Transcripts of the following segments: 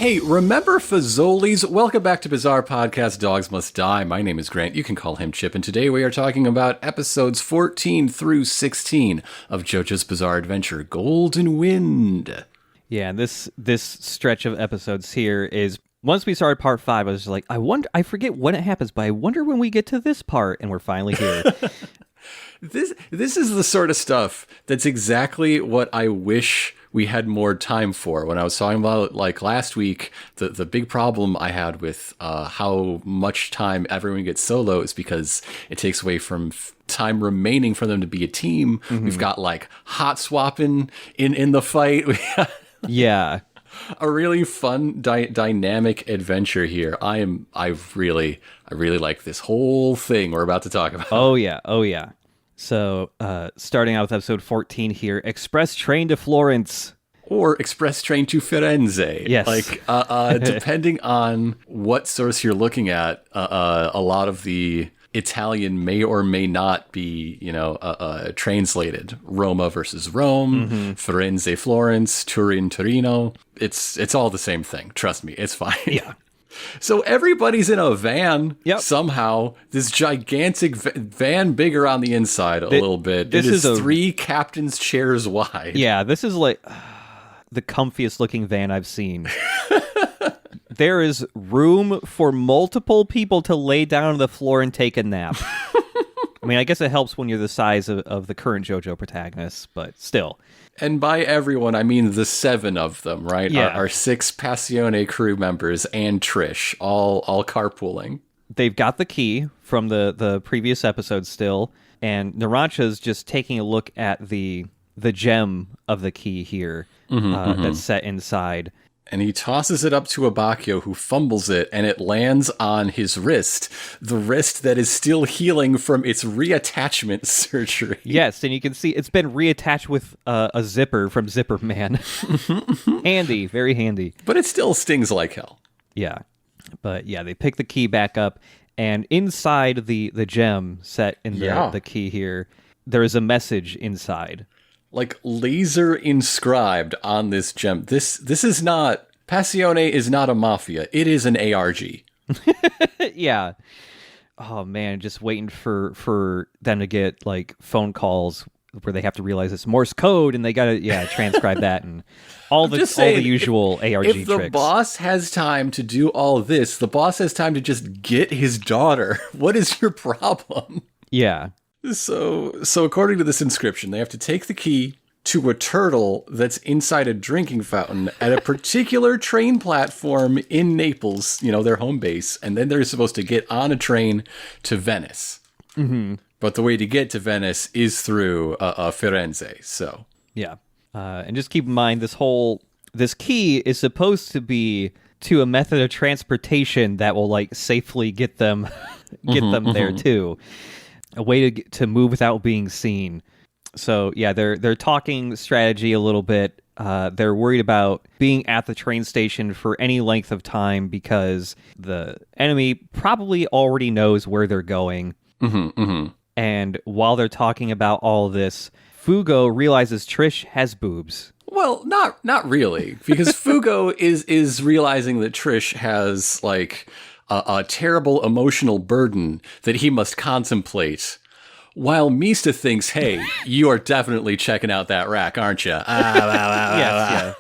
Hey, remember Fazoli's? Welcome back to Bizarre Podcast Dogs Must Die. My name is Grant. You can call him Chip. And today we are talking about episodes 14 through 16 of JoJo's Bizarre Adventure, Golden Wind. Yeah, this stretch of episodes here is, once we started part 5, I was just like, I forget when it happens, but I wonder when we get to this part, and we're finally here. This is the sort of stuff that's exactly what I wish we had more time for. When I was talking about, like, last week, the big problem I had with how much time everyone gets solo is because it takes away from time remaining for them to be a team. Mm-hmm. We've got, like, hot swapping in the fight. Yeah. A really fun dynamic adventure here. I really like this whole thing we're about to talk about. Oh yeah. So, starting out with episode 14 here, Express Train to Florence. Or Express Train to Firenze. Yes. Like, depending on what source you're looking at, a lot of the Italian may or may not be, translated. Roma versus Rome, Firenze, Florence, Turin, Torino. It's all the same thing. Trust me, it's fine. Yeah. So everybody's in a van somehow. This gigantic van, bigger on the inside a little bit. It is 3 captain's chairs wide. Yeah, this is like the comfiest looking van I've seen. There is room for multiple people to lay down on the floor and take a nap. I mean, I guess it helps when you're the size of the current JoJo protagonists, but still. And by everyone, I mean the 7 of them, right? Yeah. Our 6 Passione crew members and Trish, all carpooling. They've got the key from the previous episode still, and Narancia's just taking a look at the gem of the key here that's set inside. And he tosses it up to Abakio, who fumbles it, and it lands on his wrist, the wrist that is still healing from its reattachment surgery. Yes, and you can see it's been reattached with a zipper from Zipper Man. Handy, very handy. But it still stings like hell. Yeah, but yeah, they pick the key back up, and inside the gem set in the key here, there is a message inside. Like laser inscribed on this gem. This is not, Passione is not a mafia. It is an ARG. Yeah. Oh man, just waiting for them to get like phone calls where they have to realize it's Morse code and they gotta transcribe that and all the usual ARG tricks. If the boss has time to do all this, the boss has time to just get his daughter. What is your problem? Yeah. So according to this inscription, they have to take the key to a turtle that's inside a drinking fountain at a particular train platform in Naples, their home base, and then they're supposed to get on a train to Venice. Mm-hmm. But the way to get to Venice is through Firenze, so. Yeah. And just keep in mind, this key is supposed to be to a method of transportation that will, like, safely get them there, too. A way to move without being seen. So yeah, they're talking strategy a little bit. They're worried about being at the train station for any length of time because the enemy probably already knows where they're going. Mm-hmm, mm-hmm. And while they're talking about all this, Fugo realizes Trish has boobs. Well, not really, because Fugo is realizing that Trish has like a terrible emotional burden that he must contemplate, while Mista thinks, hey, you are definitely checking out that rack, aren't you? Yes, yeah.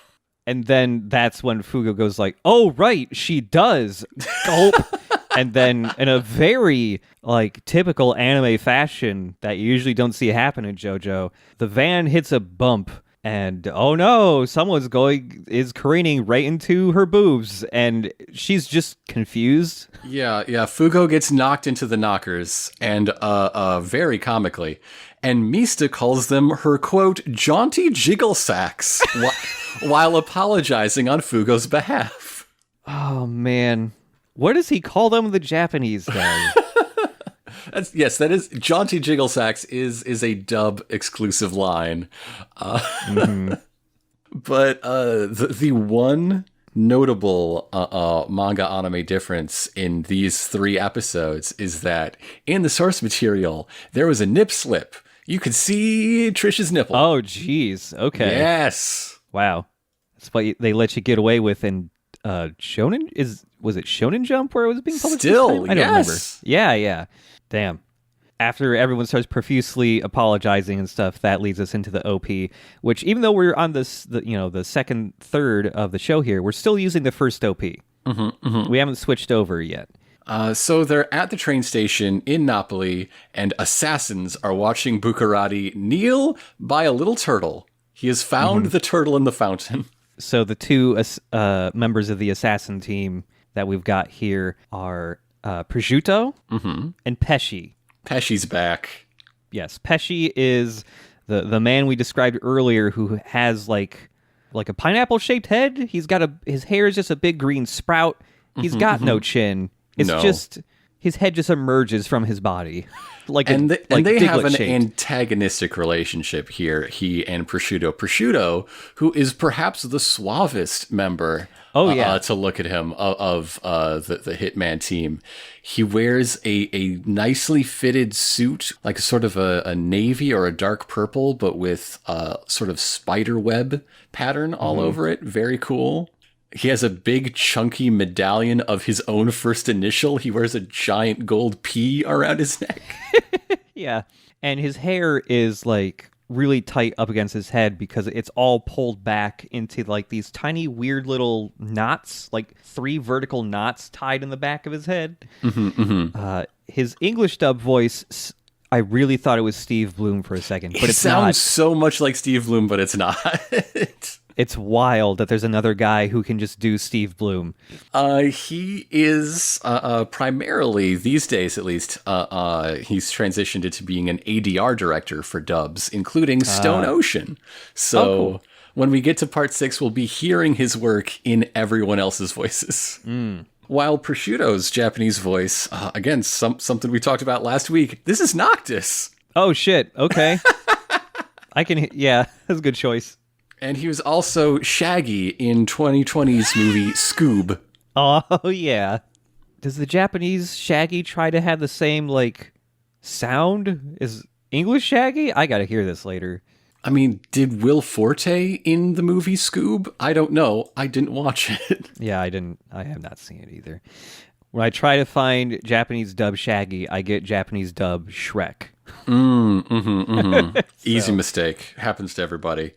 And then that's when Fugo goes like, oh, right, she does. Gulp. And then in a very like typical anime fashion that you usually don't see happen in JoJo, the van hits a bump. And, oh no, someone's is careening right into her boobs, and she's just confused. Yeah, Fugo gets knocked into the knockers, and very comically, and Mista calls them her, quote, jaunty jiggle sacks, while apologizing on Fugo's behalf. Oh, man. What does he call them, the Japanese guys? That is Jaunty Jiggle Sacks is a dub exclusive line. But the one notable manga anime difference in these 3 episodes is that in the source material, there was a nip slip. You could see Trish's nipple. Oh, geez. Okay. Yes. Wow. That's what they let you get away with in Shonen? Was it Shonen Jump where it was being published? Still, I don't remember. yes. Yeah. Damn. After everyone starts profusely apologizing and stuff, that leads us into the OP, which even though we're on the second third of the show here, we're still using the first OP. We haven't switched over yet. So they're at the train station in Napoli, and assassins are watching Buccarati kneel by a little turtle. He has found the turtle in the fountain. So the 2 members of the assassin team that we've got here are Prosciutto and Pesci. Pesci's back. Yes, Pesci is the man we described earlier who has like a pineapple-shaped head. He's got his hair is just a big green sprout. He's got no chin. It's just his head just emerges from his body. And they have an shaped. antagonistic relationship here, he and Prosciutto. Prosciutto, who is perhaps the suavest member to look at him of the Hitman team. He wears a nicely fitted suit, like sort of a navy or a dark purple, but with a sort of spider web pattern all over it. Very cool. He has a big chunky medallion of his own first initial. He wears a giant gold P around his neck. Yeah. And his hair is like really tight up against his head because it's all pulled back into like these tiny weird little knots, like 3 vertical knots tied in the back of his head. His English dub voice, I really thought it was Steve Bloom for a second, but it it's not. Sounds so much like Steve Bloom, but it's not. It's wild that there's another guy who can just do Steve Bloom. He is primarily, these days at least, he's transitioned into being an ADR director for dubs, including Stone Ocean. So cool. When we get to part 6, we'll be hearing his work in everyone else's voices. While Prosciutto's Japanese voice, again, something we talked about last week, this is Noctis. Oh, shit. Okay. Yeah, that's a good choice. And he was also Shaggy in 2020's movie Scoob. Oh, yeah. Does the Japanese Shaggy try to have the same, like, sound as English Shaggy? I gotta hear this later. I mean, did Will Forte in the movie Scoob? I don't know. I didn't watch it. Yeah, I have not seen it either. When I try to find Japanese dub Shaggy, I get Japanese dub Shrek. Easy mistake. Happens to everybody.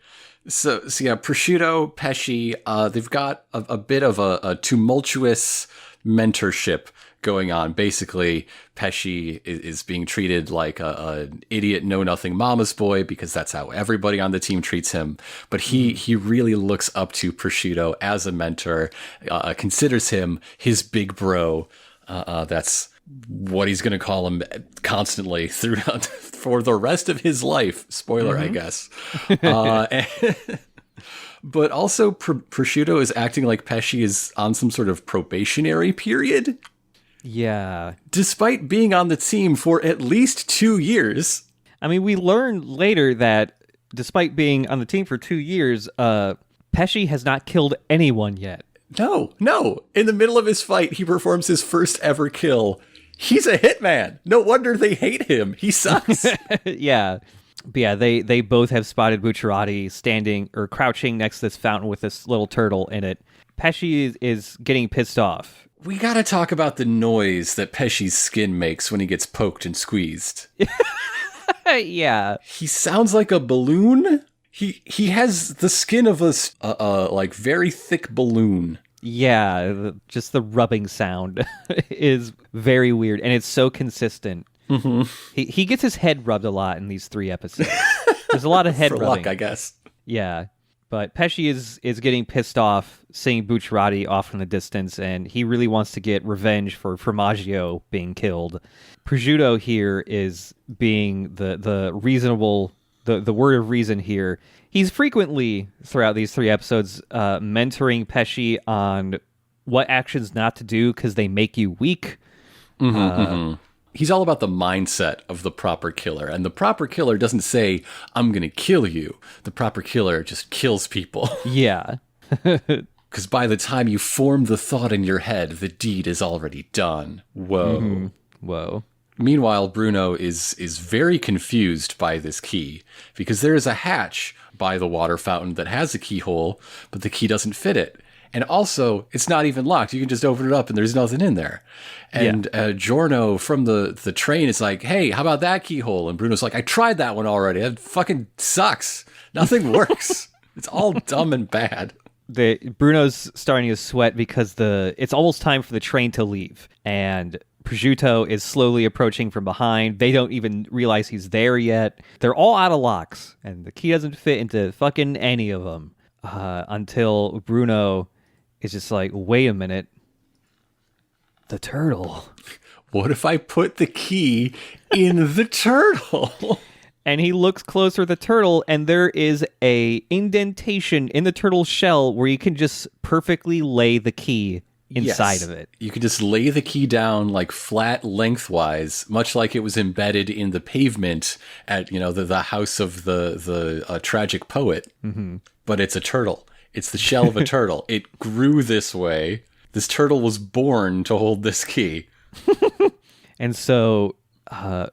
So yeah, Prosciutto, Pesci, they've got a bit of a tumultuous mentorship going on. Basically, Pesci is being treated like an idiot, know-nothing mama's boy because that's how everybody on the team treats him. But he really looks up to Prosciutto as a mentor, considers him his big bro. That's what he's going to call him constantly throughout for the rest of his life. Spoiler, I guess. But also, Prosciutto is acting like Pesci is on some sort of probationary period. Yeah. Despite being on the team for at least 2 years. I mean, we learn later that despite being on the team for 2 years, Pesci has not killed anyone yet. No. In the middle of his fight, he performs his first ever kill. He's a hitman. No wonder they hate him. He sucks. Yeah. But yeah, they both have spotted Bucciarati standing or crouching next to this fountain with this little turtle in it. Pesci is getting pissed off. We gotta talk about the noise that Pesci's skin makes when he gets poked and squeezed. Yeah. He sounds like a balloon. He has the skin of a like very thick balloon. Yeah, just the rubbing sound is very weird, and it's so consistent. He gets his head rubbed a lot in these 3 episodes. There's a lot of head rubbing. Luck, I guess. Yeah, but Pesci is getting pissed off seeing Bucciarati off in the distance, and he really wants to get revenge for Formaggio being killed. Prosciutto here is being the reasonable, the word of reason here. He's frequently, throughout these 3 episodes, mentoring Pesci on what actions not to do because they make you weak. He's all about the mindset of the proper killer. And the proper killer doesn't say, I'm going to kill you. The proper killer just kills people. Yeah. Because by the time you form the thought in your head, the deed is already done. Whoa. Whoa. Meanwhile, Bruno is very confused by this key because there is a hatch by the water fountain that has a keyhole, but the key doesn't fit it. And also, it's not even locked. You can just open it up and there's nothing in there. And Giorno from the train is like, hey, how about that keyhole? And Bruno's like, I tried that one already. That fucking sucks. Nothing works. It's all dumb and bad. Bruno's starting to sweat because it's almost time for the train to leave. And Prosciutto is slowly approaching from behind. They don't even realize he's there yet. They're all out of locks, and the key doesn't fit into fucking any of them until Bruno is just like, wait a minute. The turtle. What if I put the key in the turtle? And he looks closer at the turtle, and there is a indentation in the turtle's shell where you can just perfectly lay the key inside of it. You could just lay the key down like flat lengthwise, much like it was embedded in the pavement at, the house of the tragic poet. Mm-hmm. But it's a turtle. It's the shell of a turtle. It grew this way. This turtle was born to hold this key. And so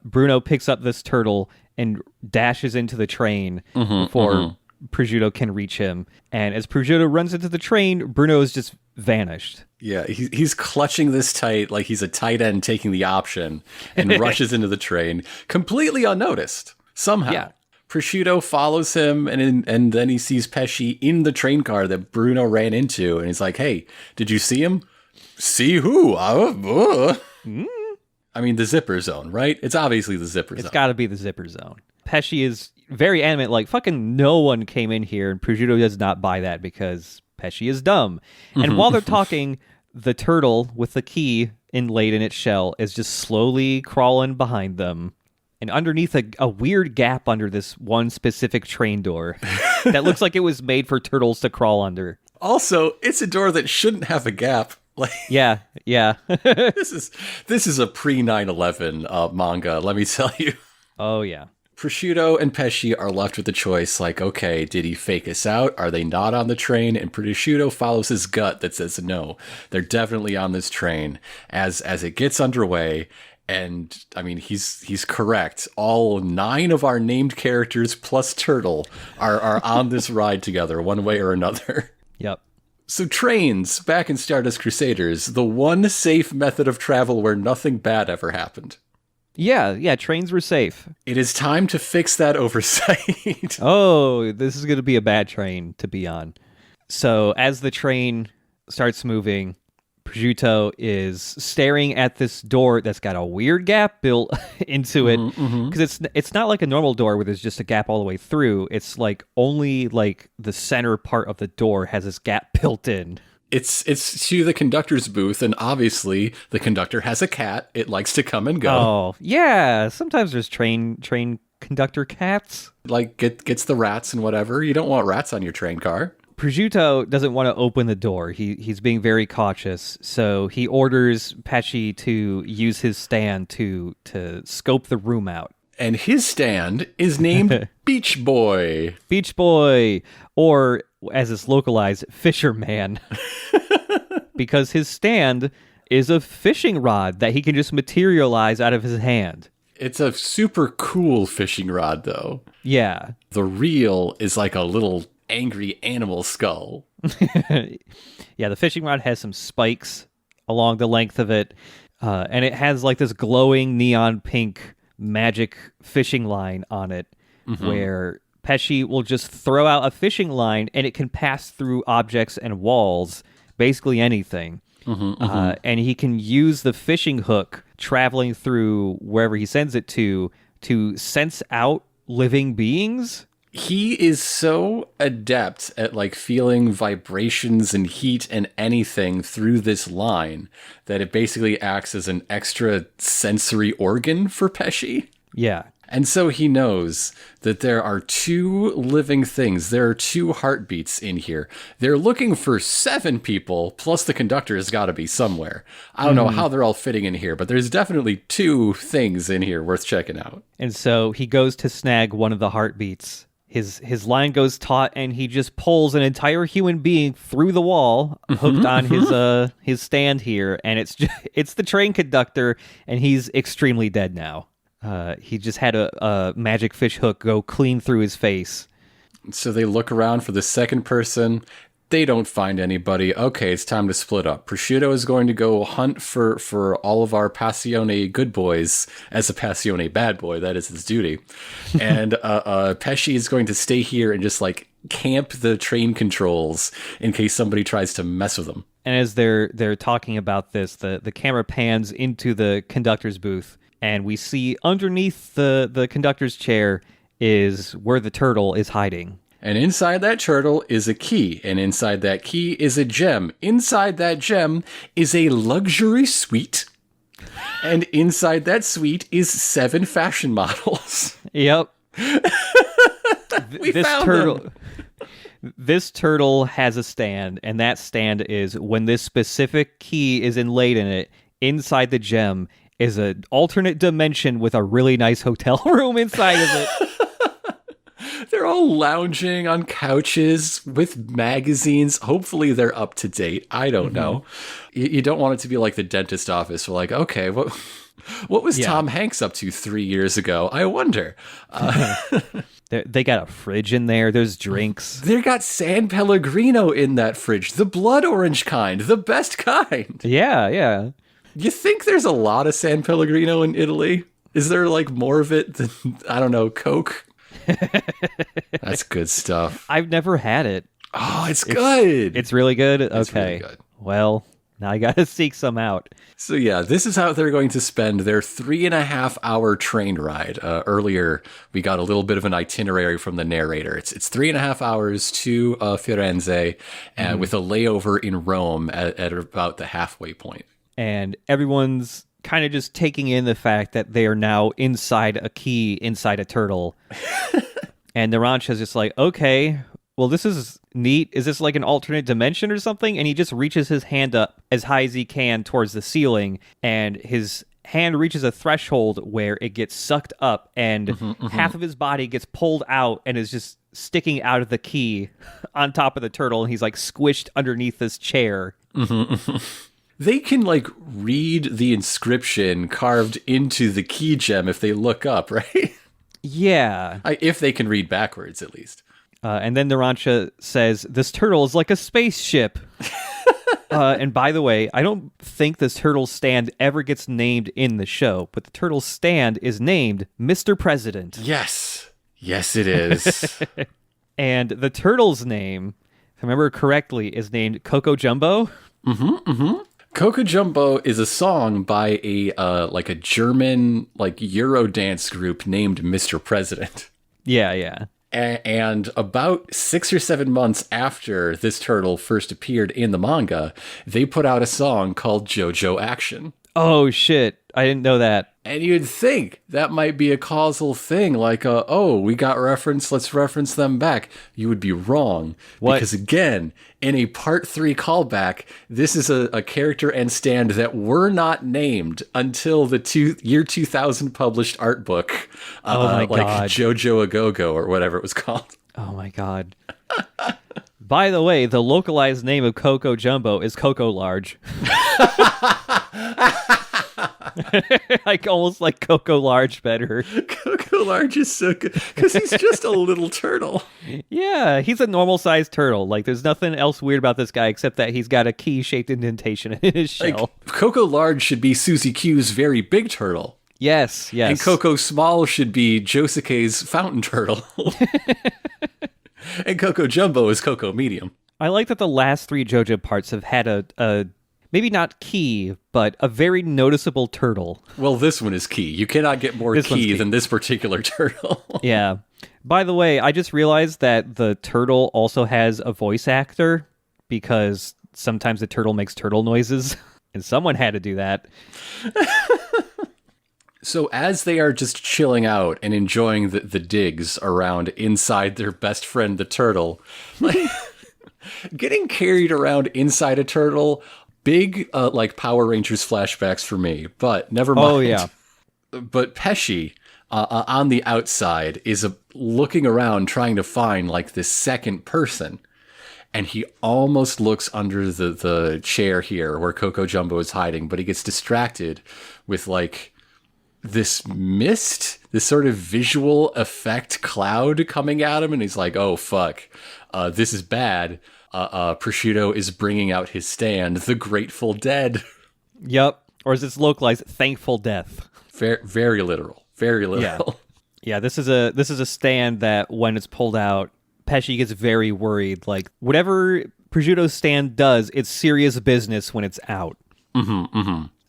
Bruno picks up this turtle and dashes into the train before Prosciutto can reach him. And as Prosciutto runs into the train, Bruno is just vanished. Yeah, he's clutching this tight like he's a tight end taking the option and rushes into the train completely unnoticed somehow. Yeah. Prosciutto follows him and then he sees Pesci in the train car that Bruno ran into and he's like, hey, did you see him? See who? I mean, the zipper zone, right? It's obviously the zipper zone. It's got to be the zipper zone. Pesci is very adamant, like, fucking no one came in here, and Prosciutto does not buy that because Pesci is dumb. And while they're talking, the turtle with the key inlaid in its shell is just slowly crawling behind them. And underneath a weird gap under this one specific train door that looks like it was made for turtles to crawl under. Also, it's a door that shouldn't have a gap. Like, yeah. this is a pre 9/11 manga, let me tell you. Oh yeah. Prosciutto and Pesci are left with the choice, like, okay, did he fake us out? Are they not on the train? And Prosciutto follows his gut that says no, they're definitely on this train. As it gets underway, and I mean, he's correct. All 9 of our named characters plus Turtle are on this ride together, one way or another. Yep. So trains, back in Stardust Crusaders, the one safe method of travel where nothing bad ever happened. Yeah, trains were safe. It is time to fix that oversight. Oh, this is going to be a bad train to be on. So as the train starts moving, Prosciutto is staring at this door that's got a weird gap built into it, because it's not like a normal door where there's just a gap all the way through. It's like only like the center part of the door has this gap built in. It's to the conductor's booth, and obviously the conductor has a cat. It likes to come and go. Oh, yeah. Sometimes there's train conductor cats. Like gets the rats and whatever. You don't want rats on your train car. Prosciutto doesn't want to open the door. He's being very cautious, so he orders Pesci to use his stand to scope the room out. And his stand is named Beach Boy. Beach Boy, or as it's localized, Fisherman. Because his stand is a fishing rod that he can just materialize out of his hand. It's a super cool fishing rod, though. Yeah. The reel is like a little angry animal skull. Yeah, the fishing rod has some spikes along the length of it, and it has like this glowing neon pink magic fishing line on it, where Pesci will just throw out a fishing line and it can pass through objects and walls, basically anything. And he can use the fishing hook traveling through wherever he sends it to sense out living beings. He is so adept at like feeling vibrations and heat and anything through this line that it basically acts as an extra sensory organ for Pesci. Yeah. And so he knows that there are 2 living things. There are 2 heartbeats in here. They're looking for 7 people, plus the conductor has got to be somewhere. I don't know how they're all fitting in here, but there's definitely 2 things in here worth checking out. And so he goes to snag one of the heartbeats. His line goes taut, and he just pulls an entire human being through the wall, hooked on his stand here, and it's the train conductor, and he's extremely dead now. He just had a magic fish hook go clean through his face. So they look around for the second person. They don't find anybody. Okay, it's time to split up. Prosciutto is going to go hunt for all of our Passione good boys as a Passione bad boy. That is his duty. And Pesci is going to stay here and just like camp the train controls in case somebody tries to mess with them. And as they're talking about this, the camera pans into the conductor's booth, and we see underneath the conductor's chair is where the turtle is hiding. And inside that turtle is a key, and inside that key is a gem. Inside that gem is a luxury suite, and inside that suite is 7 fashion models. Yep. We found them. This turtle has a stand, and that stand is when this specific key is inlaid in it, inside the gem is an alternate dimension with a really nice hotel room inside of it. They're all lounging on couches with magazines. Hopefully they're up to date. I don't know. You don't want it to be like the dentist office. We're like, okay, what was Tom Hanks up to 3 years ago? I wonder. They got a fridge in there. There's drinks. They got San Pellegrino in that fridge. The blood orange kind. The best kind. Yeah. You think there's a lot of San Pellegrino in Italy? Is there like more of it than, I don't know, Coke? That's good stuff. I've never had it. Oh, it's good. It's really good? It's okay. really good. Well, now I gotta seek some out. So yeah, this is how they're going to spend their 3.5-hour train ride. Earlier, we got a little bit of an itinerary from the narrator. It's 3.5 hours to Firenze, with a layover in Rome at about the halfway point. And everyone's kind of just taking in the fact that they are now inside a key, inside a turtle. And Narancia's just like, okay, well, this is neat. Is this like an alternate dimension or something? And he just reaches his hand up as high as he can towards the ceiling, and his hand reaches a threshold where it gets sucked up, and half of his body gets pulled out and is just sticking out of the key on top of the turtle, and he's like squished underneath this chair. They can like read the inscription carved into the key gem if they look up, right? Yeah. If they can read backwards, at least. And then Narancia says, this turtle is like a spaceship. And by the way, I don't think this turtle stand ever gets named in the show, but the turtle stand is named Mr. President. Yes. Yes, it is. And the turtle's name, if I remember correctly, is named Coco Jumbo. Coco Jumbo is a song by a German Eurodance group named Mr. President. Yeah. And about 6 or 7 months after this turtle first appeared in the manga, they put out a song called JoJo Action. Oh, shit. I didn't know that. And you'd think that might be a causal thing, like, we got reference, let's reference them back. You would be wrong. What? Because again, in a part 3 callback, this is a character and stand that were not named until the year 2000 published art book. Oh my God. JoJo A Go-Go or whatever it was called. Oh my God. By the way, the localized name of Coco Jumbo is Coco Large. Like almost like Coco Large better. Coco Large is so good because he's just a little turtle. Yeah, he's a normal sized turtle. Like there's nothing else weird about this guy except that he's got a key-shaped indentation in his shell. Coco Large should be Susie Q's very big turtle. Yes. And Coco Small should be Josuke's fountain turtle. And Coco Jumbo is Coco Medium. I like that the last 3 JoJo parts have had a maybe not key, but a very noticeable turtle. Well, this one is key. You cannot get more key than this particular turtle. Yeah. By the way, I just realized that the turtle also has a voice actor because sometimes the turtle makes turtle noises, and someone had to do that. So as they are just chilling out and enjoying the digs around inside their best friend, the turtle, like, getting carried around inside a turtle, big like Power Rangers flashbacks for me. But never mind. Oh, yeah. But Pesci on the outside is looking around trying to find like this second person. And he almost looks under the chair here where Coco Jumbo is hiding, but he gets distracted with like this mist, this sort of visual effect cloud coming at him. And he's like, oh, fuck, this is bad. Prosciutto is bringing out his stand, the Grateful Dead. Yep. Or as it's localized, Thankful Death. Very literal. Very literal. Yeah, this is a stand that when it's pulled out, Pesci gets very worried. Like, whatever Prosciutto's stand does, it's serious business when it's out.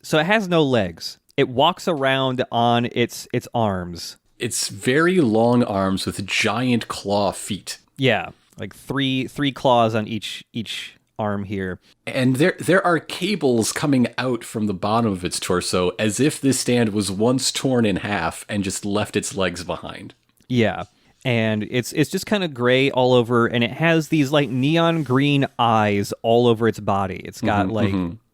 So it has no legs. It walks around on its arms. It's very long arms with giant claw feet. Yeah, like three claws on each arm here. And there are cables coming out from the bottom of its torso as if this stand was once torn in half and just left its legs behind. Yeah. And it's just kind of gray all over, and it has these like neon green eyes all over its body. It's got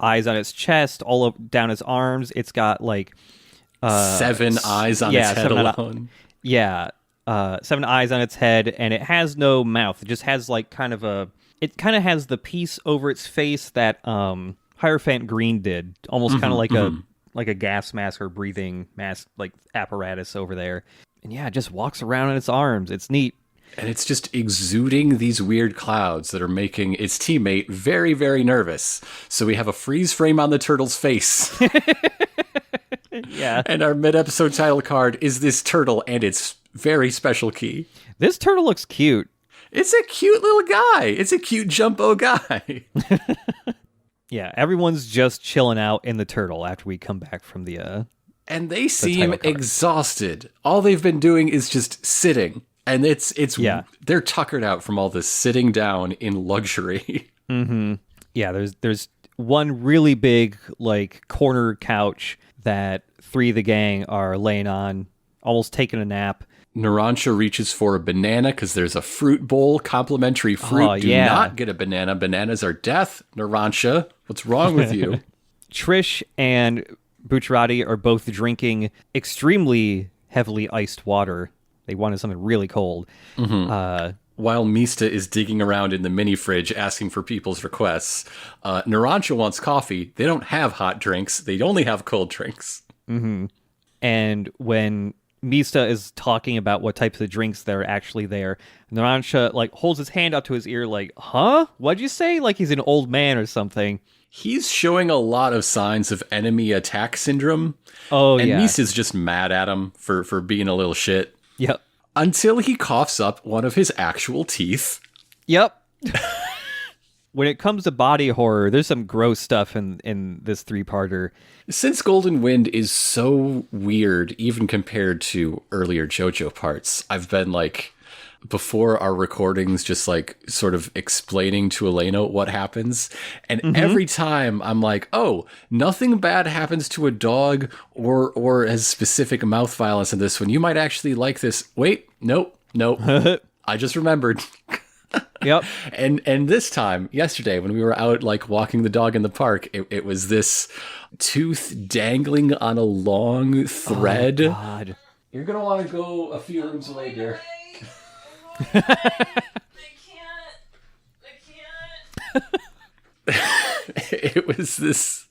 eyes on its chest, all down its arms. It's got like 7 eyes on its head alone. 7 eyes on its head, and it has no mouth. It just has like it kind of has the piece over its face that Hierophant Green did, almost kind of like a gas mask or breathing mask like apparatus over there. And yeah, it just walks around on its arms. It's neat. And it's just exuding these weird clouds that are making its teammate very, very nervous. So we have a freeze frame on the turtle's face. Yeah. And our mid-episode title card is this turtle and its very special key. This turtle looks cute. It's a cute little guy. It's a cute jumbo guy. Yeah, everyone's just chilling out in the turtle after we come back from the and they seem exhausted. All they've been doing is just sitting. And they're tuckered out from all this sitting down in luxury. Yeah, there's one really big like corner couch that 3 of the gang are laying on, almost taking a nap. Narancia reaches for a banana because there's a fruit bowl, complimentary fruit. Do not get a banana. Bananas are death. Narancia, what's wrong with you? Trish and Bucciarati are both drinking extremely heavily iced water. They wanted something really cold. While Mista is digging around in the mini fridge asking for people's requests, Narancia wants coffee. They don't have hot drinks. They only have cold drinks. And when Mista is talking about what types of drinks that are actually there, Narancia like holds his hand up to his ear like, huh? What'd you say? Like he's an old man or something. He's showing a lot of signs of enemy attack syndrome. Oh, and yeah. And Mista's just mad at him for being a little shit. Yep. Until he coughs up one of his actual teeth. Yep. When it comes to body horror, there's some gross stuff in this 3-parter. Since Golden Wind is so weird, even compared to earlier JoJo parts, I've been like, before our recordings, just like sort of explaining to Elena what happens. And every time I'm like, oh, nothing bad happens to a dog or has specific mouth violence in this one. You might actually like this. Wait, nope. I just remembered. Yep. And this time, yesterday, when we were out like walking the dog in the park, it was this tooth dangling on a long thread. Oh, God. You're going to want to go a few rooms away, dear. I can't. It was this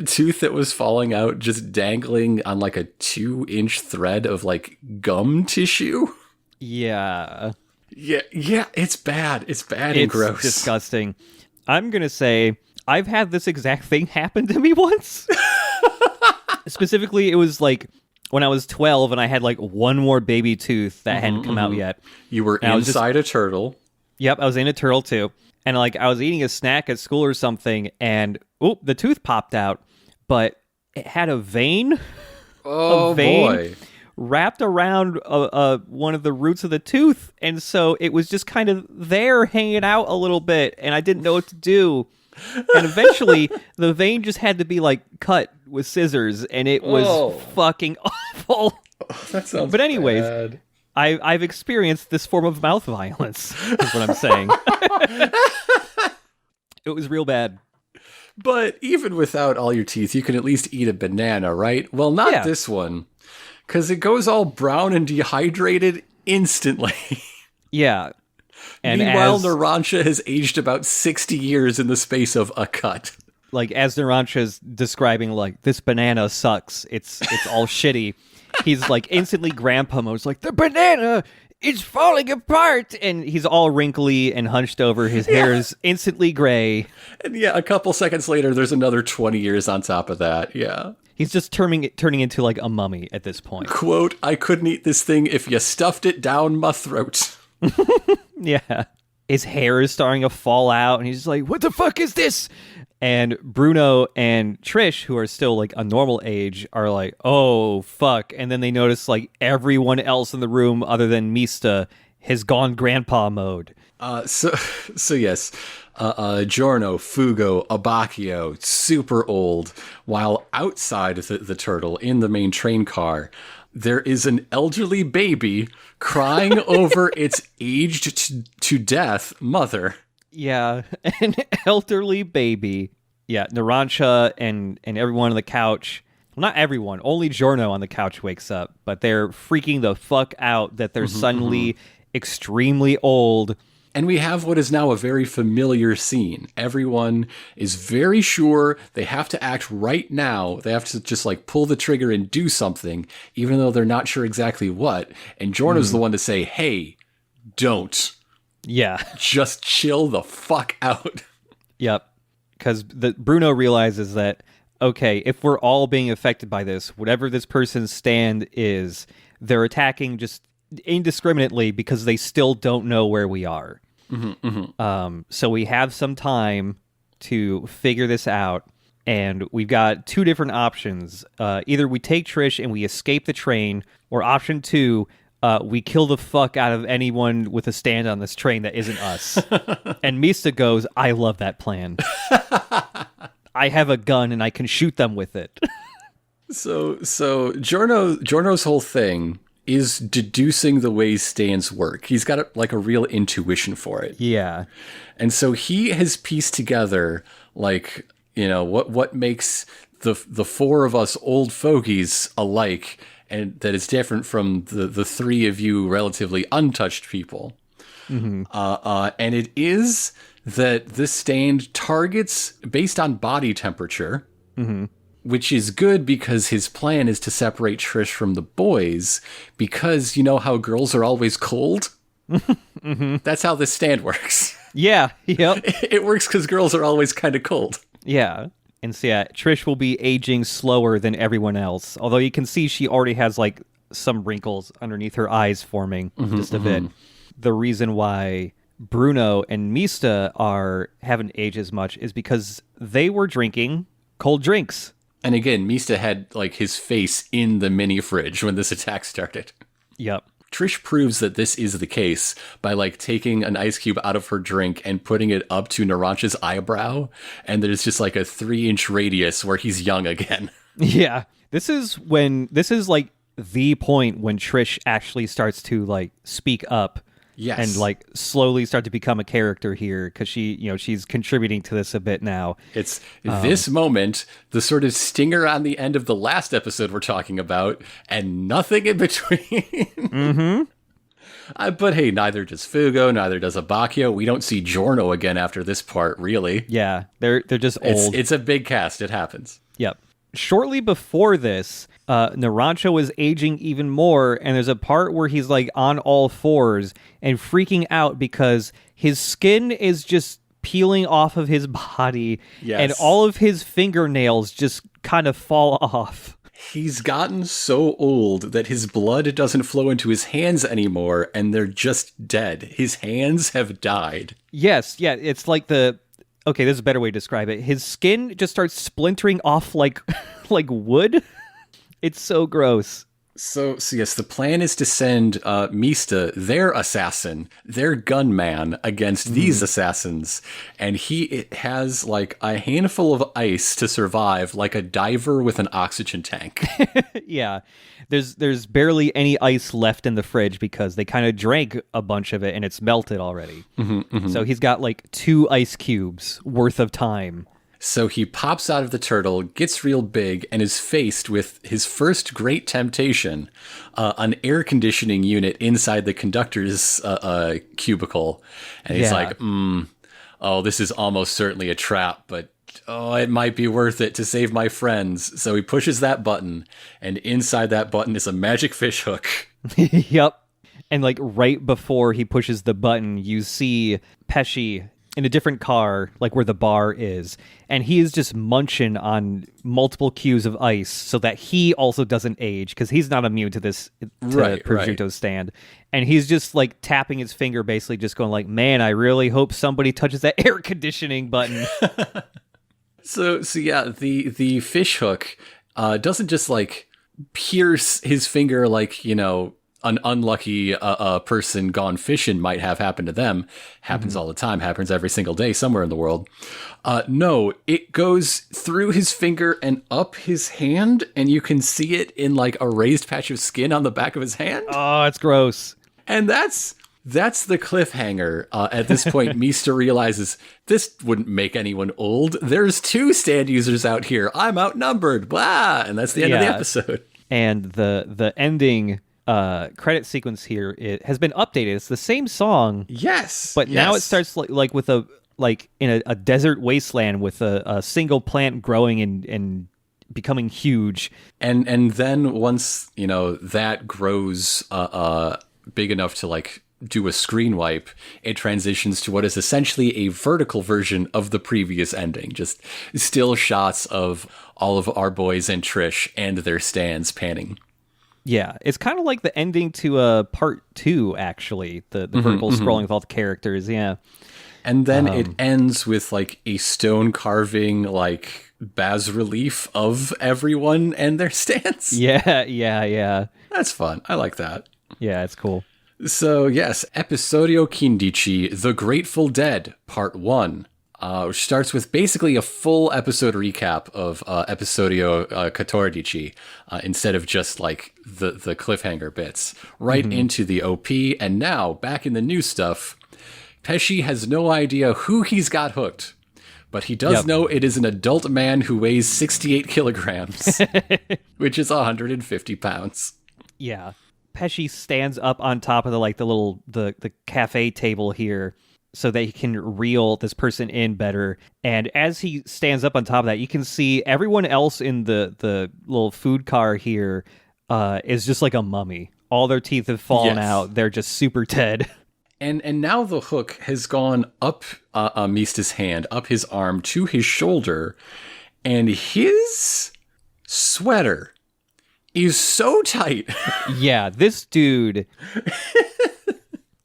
tooth that was falling out, just dangling on like a 2-inch thread of like gum tissue. Yeah. Yeah, it's bad. It's bad and gross. It's disgusting. I'm going to say I've had this exact thing happen to me once. Specifically, it was like when I was 12 and I had like one more baby tooth that hadn't come out yet. You were inside a turtle. Yep, I was in a turtle too. And like I was eating a snack at school or something and the tooth popped out, but it had a vein. Oh, boy. Wrapped around one of the roots of the tooth, and so it was just kind of there hanging out a little bit, and I didn't know what to do. And eventually, the vein just had to be, like, cut with scissors, and it was fucking awful. That sounds But anyways, bad. I've experienced this form of mouth violence, is what I'm saying. It was real bad. But even without all your teeth, you can at least eat a banana, right? Well, not this one, because it goes all brown and dehydrated instantly. Yeah. And meanwhile, Narancia has aged about 60 years in the space of a cut. Like, as Narancia's describing, like, this banana sucks. It's all shitty. He's, like, instantly grandpa mode's like, the banana is falling apart. And he's all wrinkly and hunched over. His hair is instantly gray. And yeah, a couple seconds later, there's another 20 years on top of that. Yeah. He's just turning into, like, a mummy at this point. Quote, I couldn't eat this thing if you stuffed it down my throat. Yeah. His hair is starting to fall out, and he's just like, what the fuck is this? And Bruno and Trish, who are still, like, a normal age, are like, oh, fuck. And then they notice, like, everyone else in the room other than Mista has gone grandpa mode. So yes, Giorno, Fugo, Abacchio, super old, while outside the turtle, in the main train car, there is an elderly baby crying over its aged to death mother. Yeah, an elderly baby. Yeah, Narancia and everyone on the couch. Well, not everyone. Only Giorno on the couch wakes up, but they're freaking the fuck out that they're suddenly extremely old. And we have what is now a very familiar scene. Everyone is very sure they have to act right now. They have to just like pull the trigger and do something, even though they're not sure exactly what. And Giorno's the one to say, hey, don't. Yeah. Just chill the fuck out. Yep. Because Bruno realizes that, okay, if we're all being affected by this, whatever this person's stand is, they're attacking just indiscriminately because they still don't know where we are. So we have some time to figure this out, and we've got two different options. Either we take Trish and we escape the train, or option two, we kill the fuck out of anyone with a stand on this train that isn't us. And Mista goes, I love that plan. I have a gun and I can shoot them with it. So Giorno's whole thing is deducing the way stands work. He's got like a real intuition for it. Yeah. And so he has pieced together, like, you know, what makes the four of us old fogies alike, and that is different from the three of you relatively untouched people. And it is that this stand targets based on body temperature, which is good because his plan is to separate Trish from the boys, because you know how girls are always cold? That's how this stand works. Yeah, yep. It works because girls are always kind of cold. Yeah. And so, yeah, Trish will be aging slower than everyone else. Although you can see she already has, like, some wrinkles underneath her eyes forming just a bit. The reason why Bruno and Mista haven't aged as much is because they were drinking cold drinks. And again, Mista had, like, his face in the mini fridge when this attack started. Yep. Trish proves that this is the case by, like, taking an ice cube out of her drink and putting it up to Narancia's eyebrow, and there's just, like, a 3-inch radius where he's young again. Yeah. This is like, the point when Trish actually starts to, like, speak up. Yes. And, like, slowly start to become a character here, because she's contributing to this a bit now. It's this moment, the sort of stinger on the end of the last episode we're talking about, and nothing in between. But hey, neither does Fugo, neither does Abacchio. We don't see Giorno again after this part, really. Yeah, they're just old. It's a big cast. It happens. Yep. Shortly before this, Narancia was aging even more, and there's a part where he's like on all fours and freaking out because his skin is just peeling off of his body, and all of his fingernails just kind of fall off. He's gotten so old that his blood doesn't flow into his hands anymore, and they're just dead. His hands have died. Yes, yeah, it's like okay, this is a better way to describe it. His skin just starts splintering off like wood. It's so gross. So yes, the plan is to send Mista, their assassin, their gunman, against these assassins, and he has like a handful of ice to survive, like a diver with an oxygen tank. Yeah. There's barely any ice left in the fridge because they kind of drank a bunch of it and it's melted already. So he's got like 2 ice cubes worth of time. So he pops out of the turtle, gets real big, and is faced with his first great temptation, an air conditioning unit inside the conductor's cubicle. And he's like, oh, this is almost certainly a trap, but it might be worth it to save my friends. So he pushes that button, and inside that button is a magic fish hook. Yep. And like right before he pushes the button, you see Pesci in a different car, like where the bar is, and he is just munching on multiple cubes of ice so that he also doesn't age, because he's not immune to this, to prosciutto's stand. And he's just like tapping his finger, basically just going like, man, I really hope somebody touches that air conditioning button. So yeah, the fish hook doesn't just like pierce his finger like, you know, an unlucky person gone fishing might have happened to them. Happens all the time. Happens every single day somewhere in the world. No, it goes through his finger and up his hand, and you can see it in like a raised patch of skin on the back of his hand. Oh, it's gross. And that's the cliffhanger. At this point, Mista realizes this wouldn't make anyone old. There's 2 stand users out here. I'm outnumbered. Blah. And that's the end of the episode. And the ending credit sequence here, it has been updated. It's the same song. Yes. But now it starts like with in a desert wasteland with a single plant growing and becoming huge. And then once, you know, that grows big enough to like do a screen wipe, it transitions to what is essentially a vertical version of the previous ending. Just still shots of all of our boys and Trish and their stands panning. Yeah, it's kind of like the ending to part 2, actually. The vertical scrolling with all the characters, yeah. And then it ends with like a stone carving, like bas relief of everyone and their stands. Yeah. That's fun. I like that. Yeah, it's cool. So yes, Episodio Quindici, The Grateful Dead, Part 1. Which starts with basically a full episode recap of Episodio Quattordici, instead of just like the cliffhanger bits, right into the OP. And now, back in the new stuff, Pesci has no idea who he's got hooked, but he does know it is an adult man who weighs 68 kilograms, which is 150 pounds. Yeah. Pesci stands up on top of the cafe table here, so that he can reel this person in better. And as he stands up on top of that, you can see everyone else in the little food car here is just like a mummy. All their teeth have fallen out. They're just super dead. And now the hook has gone up Mista's hand, up his arm to his shoulder, and his sweater is so tight. Yeah, this dude...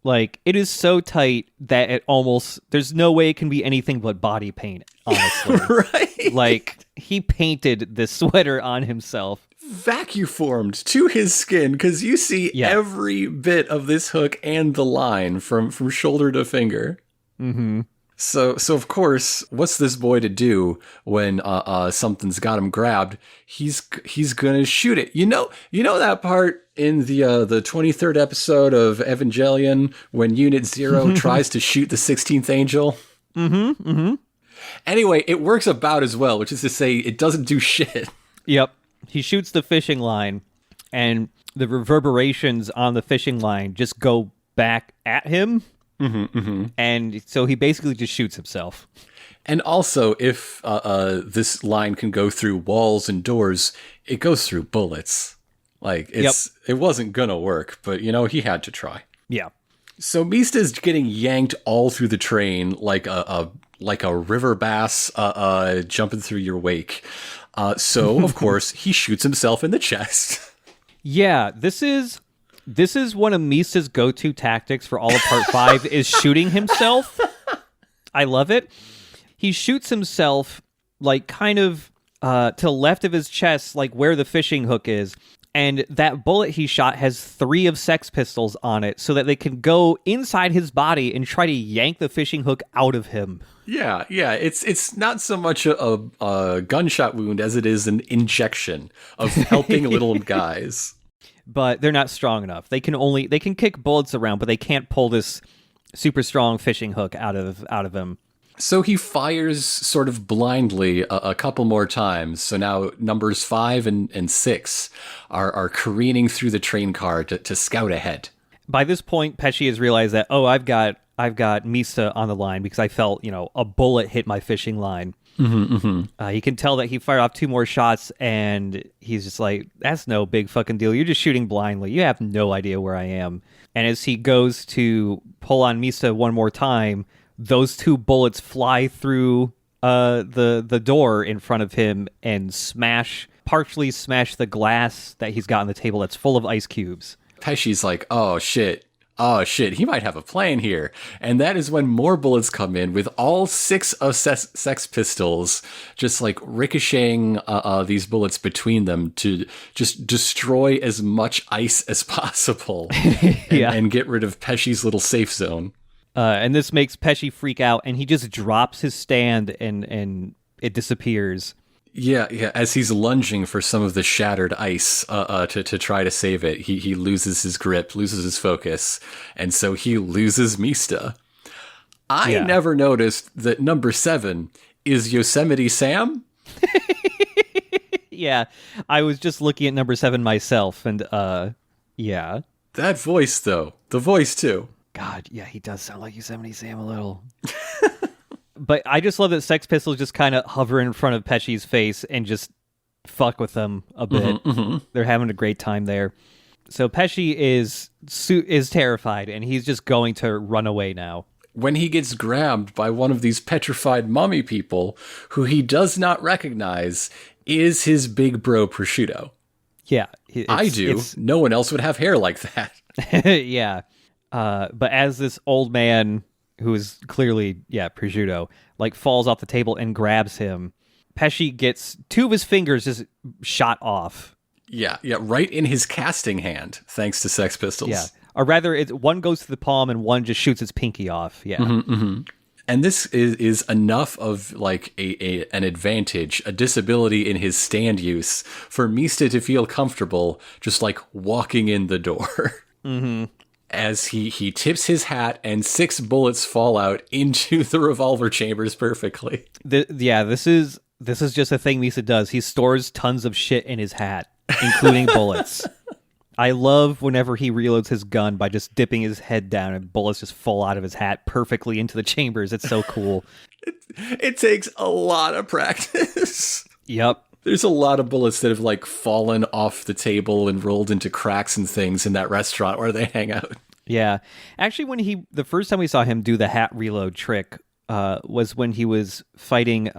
Like, it is so tight that it almost... There's no way it can be anything but body paint, honestly. Right? Like, he painted this sweater on himself. Vacuum-formed to his skin, because you see every bit of this hook and the line from shoulder to finger. Mm-hmm. So of course, what's this boy to do when something's got him grabbed? He's gonna shoot it. You know that part in the 23rd episode of Evangelion when Unit Zero tries to shoot the 16th angel? Mm-hmm. Mm-hmm. Anyway, it works about as well, which is to say it doesn't do shit. Yep. He shoots the fishing line, and the reverberations on the fishing line just go back at him. Mm-hmm, mm-hmm. And so he basically just shoots himself. And also, if this line can go through walls and doors, it goes through bullets. Like, it wasn't gonna work, but, you know, he had to try. Yeah. So Mista's getting yanked all through the train like a river bass jumping through your wake. So, of course, he shoots himself in the chest. Yeah, this is one of Misa's go-to tactics for all of Part 5 is shooting himself. I love it. He shoots himself like kind of to the left of his chest, like where the fishing hook is. And that bullet he shot has 3 of Sex Pistols on it so that they can go inside his body and try to yank the fishing hook out of him. Yeah. It's not so much a gunshot wound as it is an injection of helping little guys. But they're not strong enough. They can kick bullets around, but they can't pull this super strong fishing hook out of him. So he fires sort of blindly a couple more times. So now numbers 5 and 6 are careening through the train car to scout ahead. By this point, Pesci has realized that, I've got Mista on the line because I felt, a bullet hit my fishing line. He can tell that he fired off 2 more shots, and he's just like, that's no big fucking deal. You're just shooting blindly. You have no idea where I am. And as he goes to pull on Mista one more time, those 2 bullets fly through the door in front of him and partially smash the glass that he's got on the table that's full of ice cubes. Pesci's like, oh shit, he might have a plan here. And that is when more bullets come in with all 6 of Sex Pistols just like ricocheting these bullets between them to just destroy as much ice as possible and get rid of Pesci's little safe zone. And this makes Pesci freak out, and he just drops his stand and it disappears. Yeah, as he's lunging for some of the shattered ice to try to save it, he loses his grip, loses his focus, and so he loses Mista. I never noticed that number 7 is Yosemite Sam. Yeah, I was just looking at number 7 myself, and yeah. That voice, though. The voice, too. God, yeah, he does sound like Yosemite Sam a little. But I just love that Sex Pistols just kind of hover in front of Pesci's face and just fuck with them a bit. They're having a great time there. So Pesci is terrified, and he's just going to run away now. When he gets grabbed by one of these petrified mummy people, who he does not recognize, is his big bro Prosciutto. Yeah. I do. No one else would have hair like that. Yeah. But as this old man, who is clearly, Prosciutto, like falls off the table and grabs him, Pesci gets 2 of his fingers just shot off. Yeah, right in his casting hand, thanks to Sex Pistols. Yeah, or rather, one goes to the palm and one just shoots his pinky off. Yeah. And this is enough of like an advantage, a disability in his stand use for Mista to feel comfortable just like walking in the door. As he tips his hat and 6 bullets fall out into the revolver chambers perfectly. This is just a thing Mista does. He stores tons of shit in his hat, including bullets. I love whenever he reloads his gun by just dipping his head down and bullets just fall out of his hat perfectly into the chambers. It's so cool. It takes a lot of practice. Yep. There's a lot of bullets that have like fallen off the table and rolled into cracks and things in that restaurant where they hang out. Yeah. Actually, the first time we saw him do the hat reload trick was when he was fighting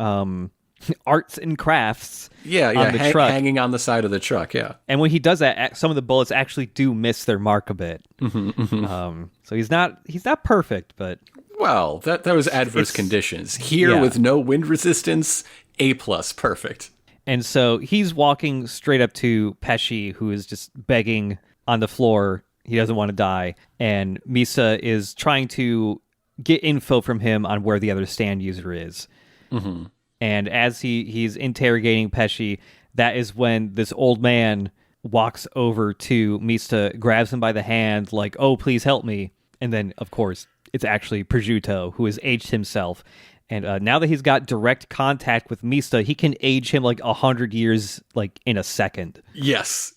arts and crafts on the truck. Hanging on the side of the truck, yeah. And when he does that, some of the bullets actually do miss their mark a bit. So he's not perfect, but... Well, that was adverse conditions. Here, with no wind resistance, A+, perfect. And so he's walking straight up to Pesci, who is just begging on the floor. He doesn't want to die. And Mista is trying to get info from him on where the other stand user is. And as he's interrogating Pesci, that is when this old man walks over to Mista, grabs him by the hand, like, oh, please help me. And then, of course, it's actually Prosciutto, who has aged himself. And now that he's got direct contact with Mista, he can age him like 100 years, like in a second. Yes.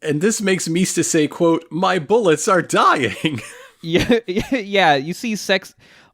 And this makes Mista say, quote, "My bullets are dying." Yeah. You see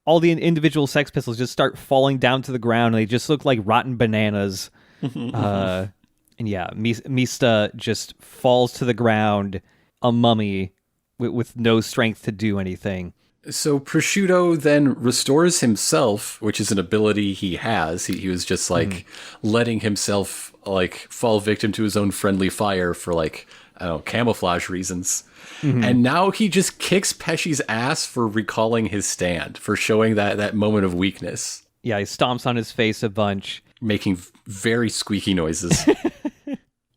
all the individual Sex Pistols just start falling down to the ground, and they just look like rotten bananas. And yeah, Mista just falls to the ground, a mummy with no strength to do anything. So Prosciutto then restores himself, which is an ability he has. He was just like letting himself like fall victim to his own friendly fire for like, I don't know, camouflage reasons. And now he just kicks Pesci's ass for recalling his stand, for showing that moment of weakness. Yeah, he stomps on his face a bunch. Making very squeaky noises.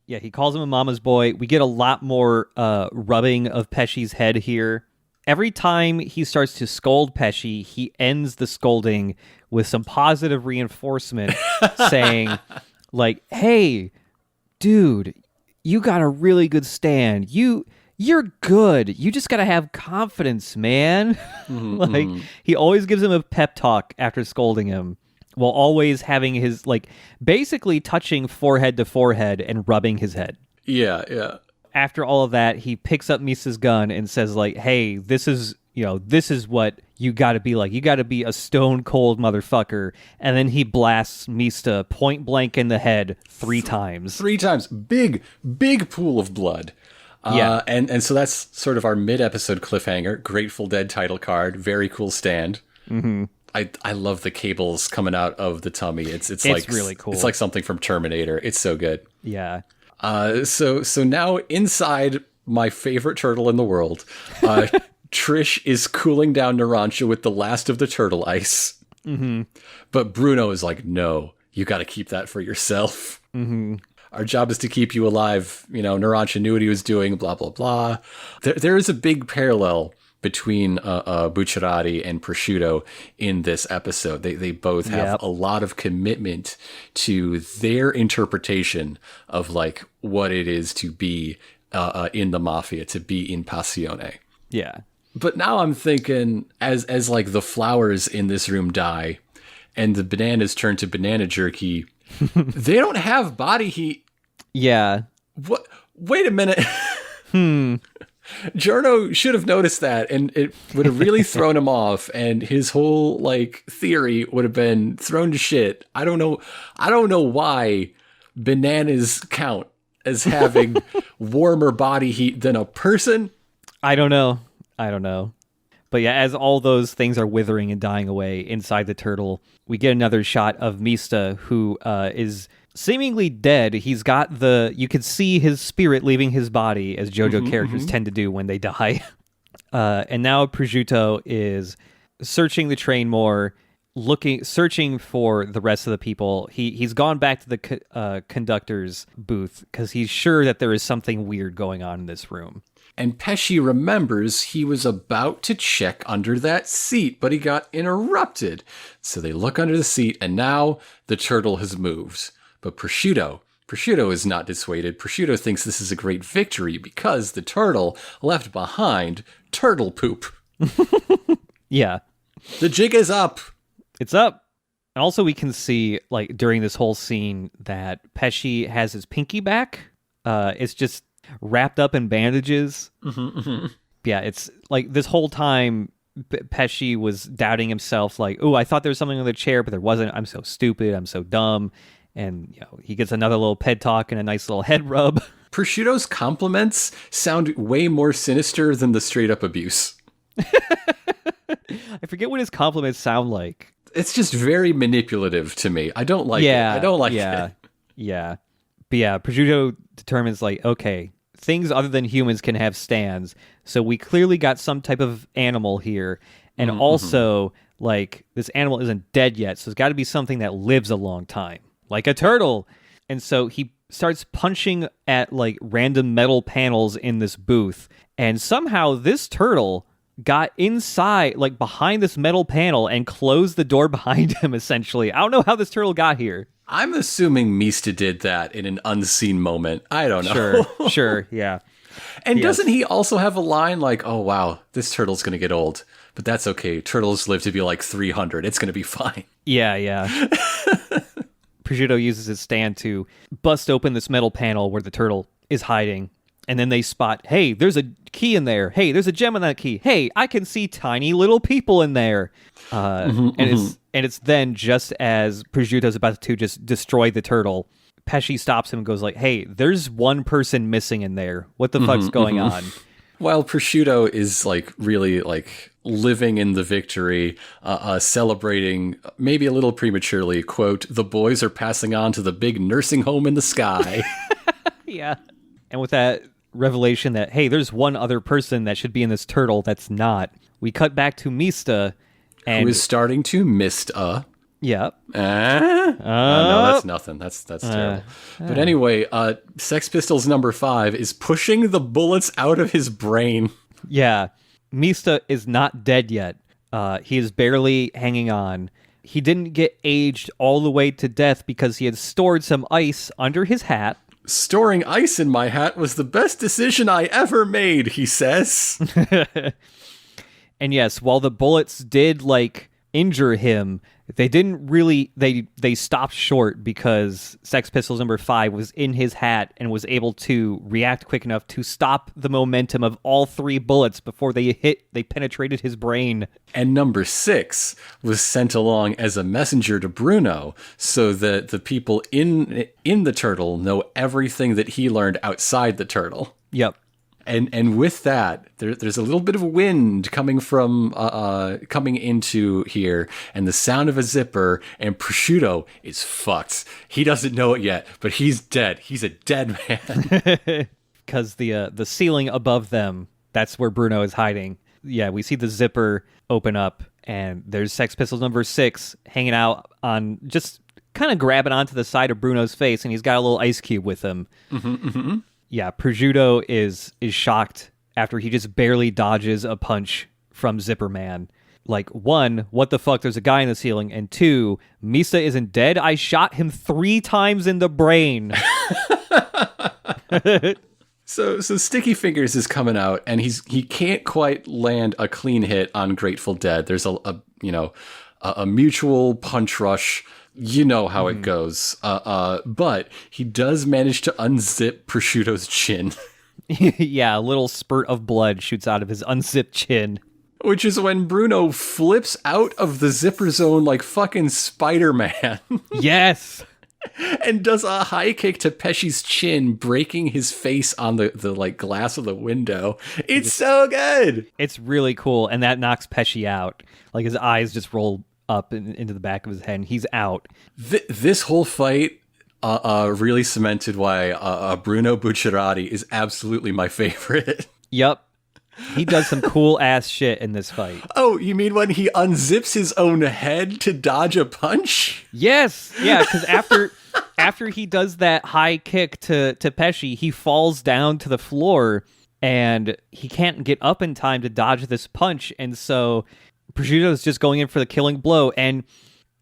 Yeah, he calls him a mama's boy. We get a lot more rubbing of Pesci's head here. Every time he starts to scold Pesci, he ends the scolding with some positive reinforcement saying, like, hey, dude, you got a really good stand. You're good. You just got to have confidence, man. Like, he always gives him a pep talk after scolding him, while always having his, like, basically touching forehead to forehead and rubbing his head. Yeah. After all of that, he picks up Misa's gun and says, like, hey, this is what you got to be like. You got to be a stone cold motherfucker. And then he blasts Mista point blank in the head 3 times. 3 times. Big pool of blood. Yeah. And so that's sort of our mid-episode cliffhanger. Grateful Dead title card. Very cool stand. Mm-hmm. I love the cables coming out of the tummy. It's like really cool. It's like something from Terminator. It's so good. Yeah. So now inside my favorite turtle in the world, Trish is cooling down Narancia with the last of the turtle ice. Mm-hmm. But Bruno is like, no, you got to keep that for yourself. Mm-hmm. Our job is to keep you alive. You know, Narancia knew what he was doing, blah, blah, blah. There is a big parallel between Bucciarati and Prosciutto in this episode. They both have a lot of commitment to their interpretation of like what it is to be in the mafia, to be in Passione. Yeah. But now I'm thinking, as like the flowers in this room die and the bananas turn to banana jerky, they don't have body heat. Yeah. What? Wait a minute. Giorno should have noticed that, and it would have really thrown him off, and his whole like theory would have been thrown to shit. I don't know why bananas count as having warmer body heat than a person. I don't know. But yeah, as all those things are withering and dying away inside the turtle, we get another shot of Mista, who is seemingly dead. He's got you can see his spirit leaving his body, as JoJo characters tend to do when they die. And now Prosciutto is searching the train more, searching for the rest of the people. He's gone back to the conductor's booth because he's sure that there is something weird going on in this room. And Pesci remembers he was about to check under that seat, but he got interrupted. So they look under the seat, and now the turtle has moved. But Prosciutto is not dissuaded. Prosciutto thinks this is a great victory because the turtle left behind turtle poop. Yeah. The jig is up. It's up. And also we can see, like, during this whole scene that Pesci has his pinky back. It's just wrapped up in bandages. Yeah, it's like this whole time Pesci was doubting himself, like, oh, I thought there was something on the chair, but there wasn't. I'm so stupid. I'm so dumb. And he gets another little pet talk and a nice little head rub. Prosciutto's compliments sound way more sinister than the straight up abuse. I forget what his compliments sound like. It's just very manipulative to me. I don't like it. I don't like it. Yeah. But yeah, Prosciutto determines, like, okay, things other than humans can have stands. So we clearly got some type of animal here. And also, like, this animal isn't dead yet. So it's got to be something that lives a long time, like a turtle. And so he starts punching at, like, random metal panels in this booth. And somehow this turtle got inside, like, behind this metal panel and closed the door behind him, essentially. I don't know how this turtle got here. I'm assuming Mista did that in an unseen moment. I don't know. Sure, yeah. And doesn't he also have a line like, oh, wow, this turtle's going to get old, but that's okay. Turtles live to be like 300. It's going to be fine. Yeah. Prosciutto uses his stand to bust open this metal panel where the turtle is hiding. And then they spot, hey, there's a key in there. Hey, there's a gem on that key. Hey, I can see tiny little people in there. It's then just as Prosciutto's about to just destroy the turtle, Pesci stops him and goes like, hey, there's one person missing in there. What the fuck's going on? While Prosciutto is like really like living in the victory, celebrating maybe a little prematurely, quote, the boys are passing on to the big nursing home in the sky. Yeah. And with that revelation that, hey, there's one other person that should be in this turtle that's not, we cut back to Mista. Who is starting to mist Yep. No, that's nothing. That's terrible. But anyway, Sex Pistols number 5 is pushing the bullets out of his brain. Yeah. Mista is not dead yet. He is barely hanging on. He didn't get aged all the way to death because he had stored some ice under his hat. Storing ice in my hat was the best decision I ever made, he says. And yes, while the bullets did, injure him, they didn't really, they stopped short because Sex Pistols number 5 was in his hat and was able to react quick enough to stop the momentum of all 3 bullets before they penetrated his brain. And number 6 was sent along as a messenger to Bruno so that the people in the turtle know everything that he learned outside the turtle. Yep. And with that, there's a little bit of wind coming from coming into here, and the sound of a zipper. And Prosciutto is fucked. He doesn't know it yet, but he's dead. He's a dead man. Because the ceiling above them, that's where Bruno is hiding. Yeah, we see the zipper open up, and there's Sex Pistols number 6 hanging out on just kind of grabbing onto the side of Bruno's face, and he's got a little ice cube with him. Mm-hmm. Yeah, Prosciutto is shocked after he just barely dodges a punch from Zipper Man. 1, what the fuck, there's a guy in the ceiling, and 2, Mista isn't dead, I shot him 3 times in the brain. So Sticky Fingers is coming out, and he can't quite land a clean hit on Grateful Dead. There's a mutual punch rush. You know how it goes. But he does manage to unzip Prosciutto's chin. Yeah, a little spurt of blood shoots out of his unzipped chin. Which is when Bruno flips out of the zipper zone like fucking Spider-Man. Yes! And does a high kick to Pesci's chin, breaking his face on the glass of the window. It's so good! It's really cool, and that knocks Pesci out. His eyes just roll up into the back of his head, and he's out. This whole fight really cemented why Bruno Bucciarati is absolutely my favorite. Yep. He does some cool-ass shit in this fight. Oh, you mean when he unzips his own head to dodge a punch? Yes! Yeah, because after he does that high kick to Pesci, he falls down to the floor, and he can't get up in time to dodge this punch, and so Prosciutto is just going in for the killing blow, and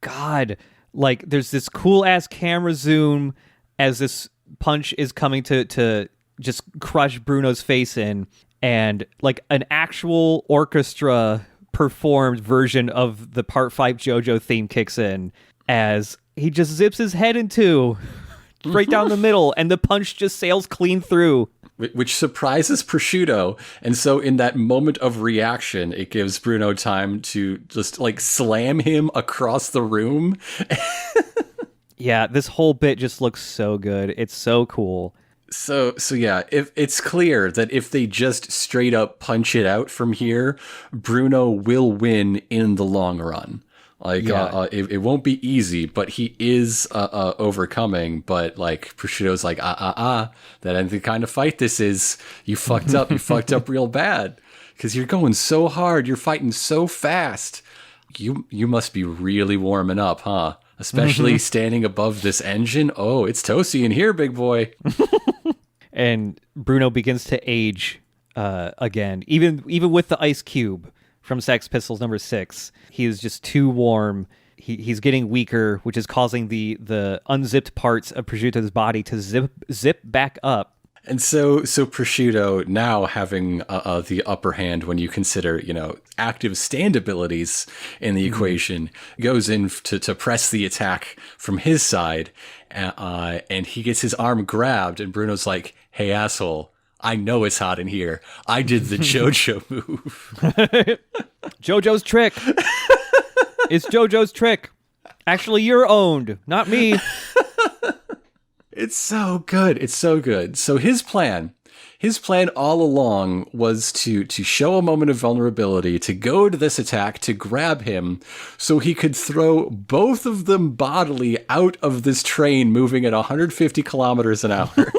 God, there's this cool-ass camera zoom as this punch is coming to just crush Bruno's face in, and an actual orchestra performed version of the Part 5 JoJo theme kicks in as he just zips his head in 2 right down the middle, and the punch just sails clean through. Which surprises Prosciutto, and so in that moment of reaction, it gives Bruno time to just slam him across the room. Yeah, this whole bit just looks so good. It's so cool. So yeah, if it's clear that if they just straight up punch it out from here, Bruno will win in the long run. It won't be easy, but he is overcoming. But Prosciutto's that ain't the kind of fight this is. You fucked up. You fucked up real bad because you're going so hard. You're fighting so fast. You must be really warming up, huh? Especially standing above this engine. Oh, it's toasty in here, big boy. And Bruno begins to age again, even with the ice cube from Sex Pistols number 6. He is just too warm. He's getting weaker, which is causing the unzipped parts of Prosciutto's body to zip back up. And so Prosciutto, now having the upper hand when you consider, active stand abilities in the equation, goes in to press the attack from his side, and he gets his arm grabbed, and Bruno's like, "Hey, asshole, I know it's hot in here. I did the JoJo move." JoJo's trick. It's JoJo's trick. Actually, you're owned, not me. It's so good. It's so good. So his plan all along was to show a moment of vulnerability, to go to this attack, to grab him so he could throw both of them bodily out of this train moving at 150 kilometers an hour.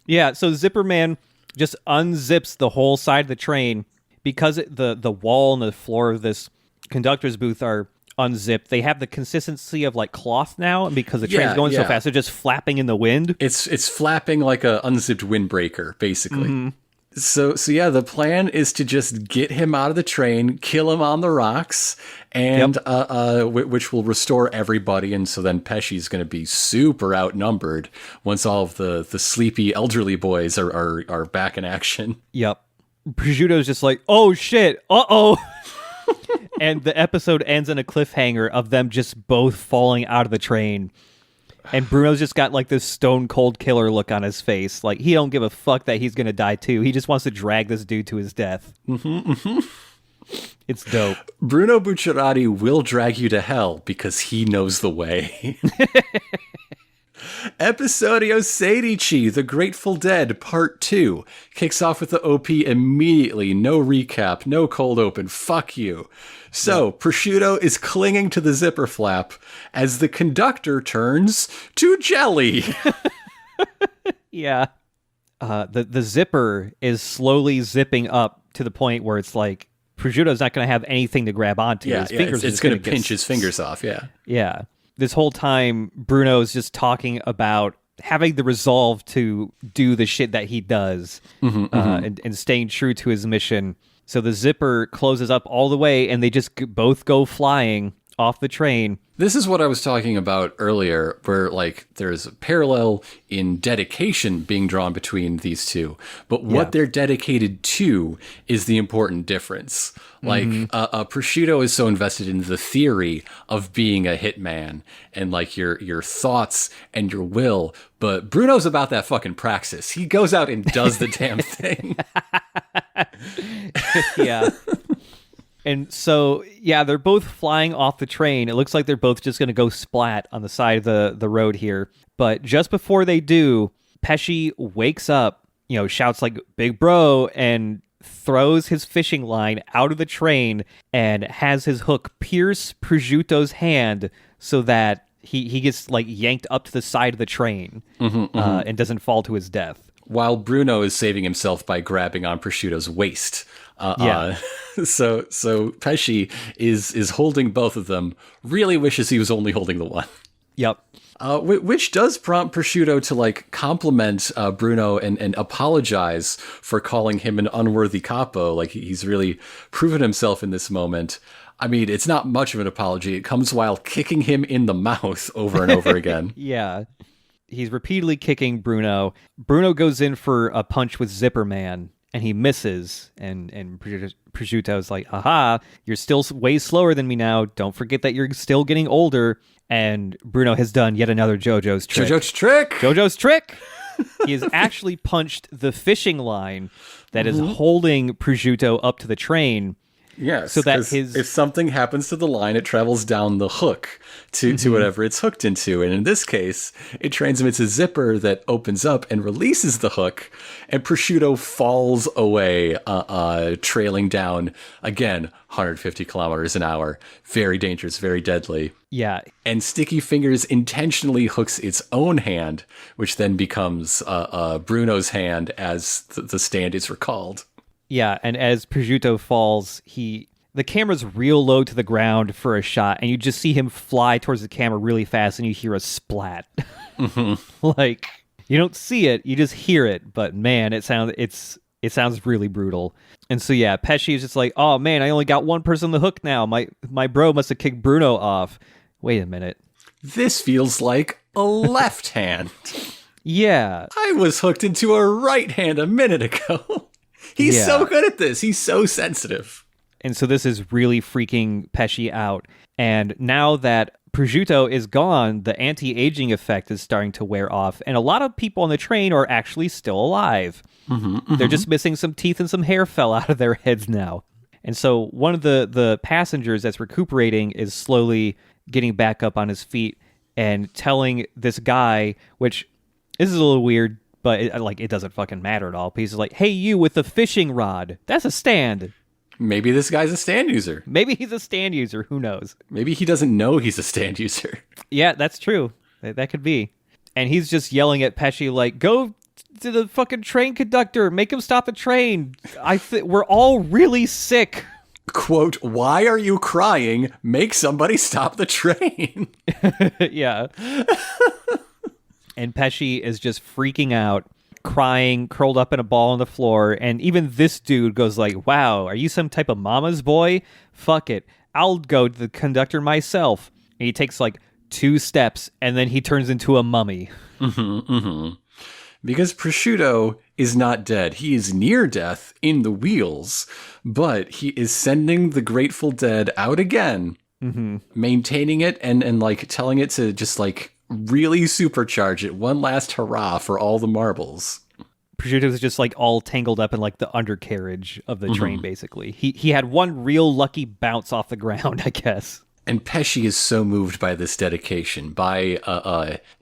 Yeah, so Zipper Man just unzips the whole side of the train because the wall and the floor of this conductor's booth are unzipped. They have the consistency of like cloth now, and because the train's going so yeah. fast, they're just flapping in the wind. It's flapping like a unzipped windbreaker, basically. So yeah, the plan is to just get him out of the train, kill him on the rocks, and which will restore everybody. And so then Pesci's going to be super outnumbered once all of the sleepy elderly boys are back in action. Yep. Prosciutto's just like, oh shit, uh-oh. And the episode ends in a cliffhanger of them just both falling out of the train. And Bruno's just got like this stone cold killer look on his face. Like he don't give a fuck that he's going to die too. He just wants to drag this dude to his death. It's dope. Bruno Bucciarati will drag you to hell because he knows the way. Episodio 16, The Grateful Dead, Part 2. Kicks off with the OP immediately. No recap, no cold open. Fuck you. So, Prosciutto is clinging to the zipper flap as the conductor turns to jelly. Yeah. The zipper is slowly zipping up to the point where it's like, Prosciutto's not going to have anything to grab onto. Yeah, his fingers it's going to pinch his fingers off, yeah. Yeah. This whole time, Bruno's just talking about having the resolve to do the shit that he does and staying true to his mission. So the zipper closes up all the way, and they just both go flying off the train. This is what I was talking about earlier, where like there's a parallel in dedication being drawn between these two, but what they're dedicated to is the important difference. Like Prosciutto is so invested in the theory of being a hitman and like your thoughts and your will, but Bruno's about that fucking praxis. He goes out and does the damn thing. Yeah. And so, yeah, they're both flying off the train. It looks like they're both just going to go splat on the side of the road here. But just before they do, Pesci wakes up, shouts like, "Big bro," and throws his fishing line out of the train and has his hook pierce Prosciutto's hand so that he gets like yanked up to the side of the train and doesn't fall to his death. While Bruno is saving himself by grabbing on Prosciutto's waist. So Pesci is holding both of them. Really wishes he was only holding the one. Yep. Which does prompt Prosciutto to like compliment Bruno and apologize for calling him an unworthy capo. Like he's really proven himself in this moment. I mean, it's not much of an apology. It comes while kicking him in the mouth over and over again. Yeah. He's repeatedly kicking Bruno. Bruno goes in for a punch with Zipper Man, and he misses. And Prosciutto's like, "Aha, you're still way slower than me now. Don't forget that you're still getting older." And Bruno has done yet another JoJo's trick. JoJo's trick! He has actually punched the fishing line that is holding Prosciutto up to the train. Yes, so that if something happens to the line, it travels down the hook to whatever it's hooked into. And in this case, it transmits a zipper that opens up and releases the hook, and Prosciutto falls away, trailing down, again, 150 kilometers an hour. Very dangerous, very deadly. Yeah. And Sticky Fingers intentionally hooks its own hand, which then becomes Bruno's hand as the stand is recalled. Yeah, and as Prosciutto falls, the camera's real low to the ground for a shot, and you just see him fly towards the camera really fast, and you hear a splat. Like, you don't see it, you just hear it, but man, it sounds really brutal. And so yeah, Pesci is just like, "Oh man, I only got one person on the hook now. My bro must have kicked Bruno off. Wait a minute. This feels like a left hand. Yeah. I was hooked into a right hand a minute ago." He's so good at this. He's so sensitive. And so this is really freaking Pesci out. And now that Prosciutto is gone, the anti-aging effect is starting to wear off. And a lot of people on the train are actually still alive. They're just missing some teeth and some hair fell out of their heads now. And so one of the passengers that's recuperating is slowly getting back up on his feet and telling this guy, which this is a little weird, but it doesn't fucking matter at all. He's like, "Hey, you with the fishing rod. That's a stand." Maybe this guy's a stand user. Maybe he's a stand user. Who knows? Maybe he doesn't know he's a stand user. Yeah, that's true. That could be. And he's just yelling at Pesci like, "Go to the fucking train conductor. Make him stop the train. We're all really sick." quote, "Why are you crying? Make somebody stop the train." Yeah. And Pesci is just freaking out, crying, curled up in a ball on the floor, and even this dude goes like, "Wow, are you some type of mama's boy? Fuck it. I'll go to the conductor myself." And he takes like 2 steps, and then he turns into a mummy. Because Prosciutto is not dead. He is near death in the wheels, but he is sending the Grateful Dead out again, maintaining it and like telling it to just like really supercharge it. One last hurrah for all the marbles. Prosciutto's just like all tangled up in like the undercarriage of the train, basically. He had one real lucky bounce off the ground, I guess. And Pesci is so moved by this dedication, by,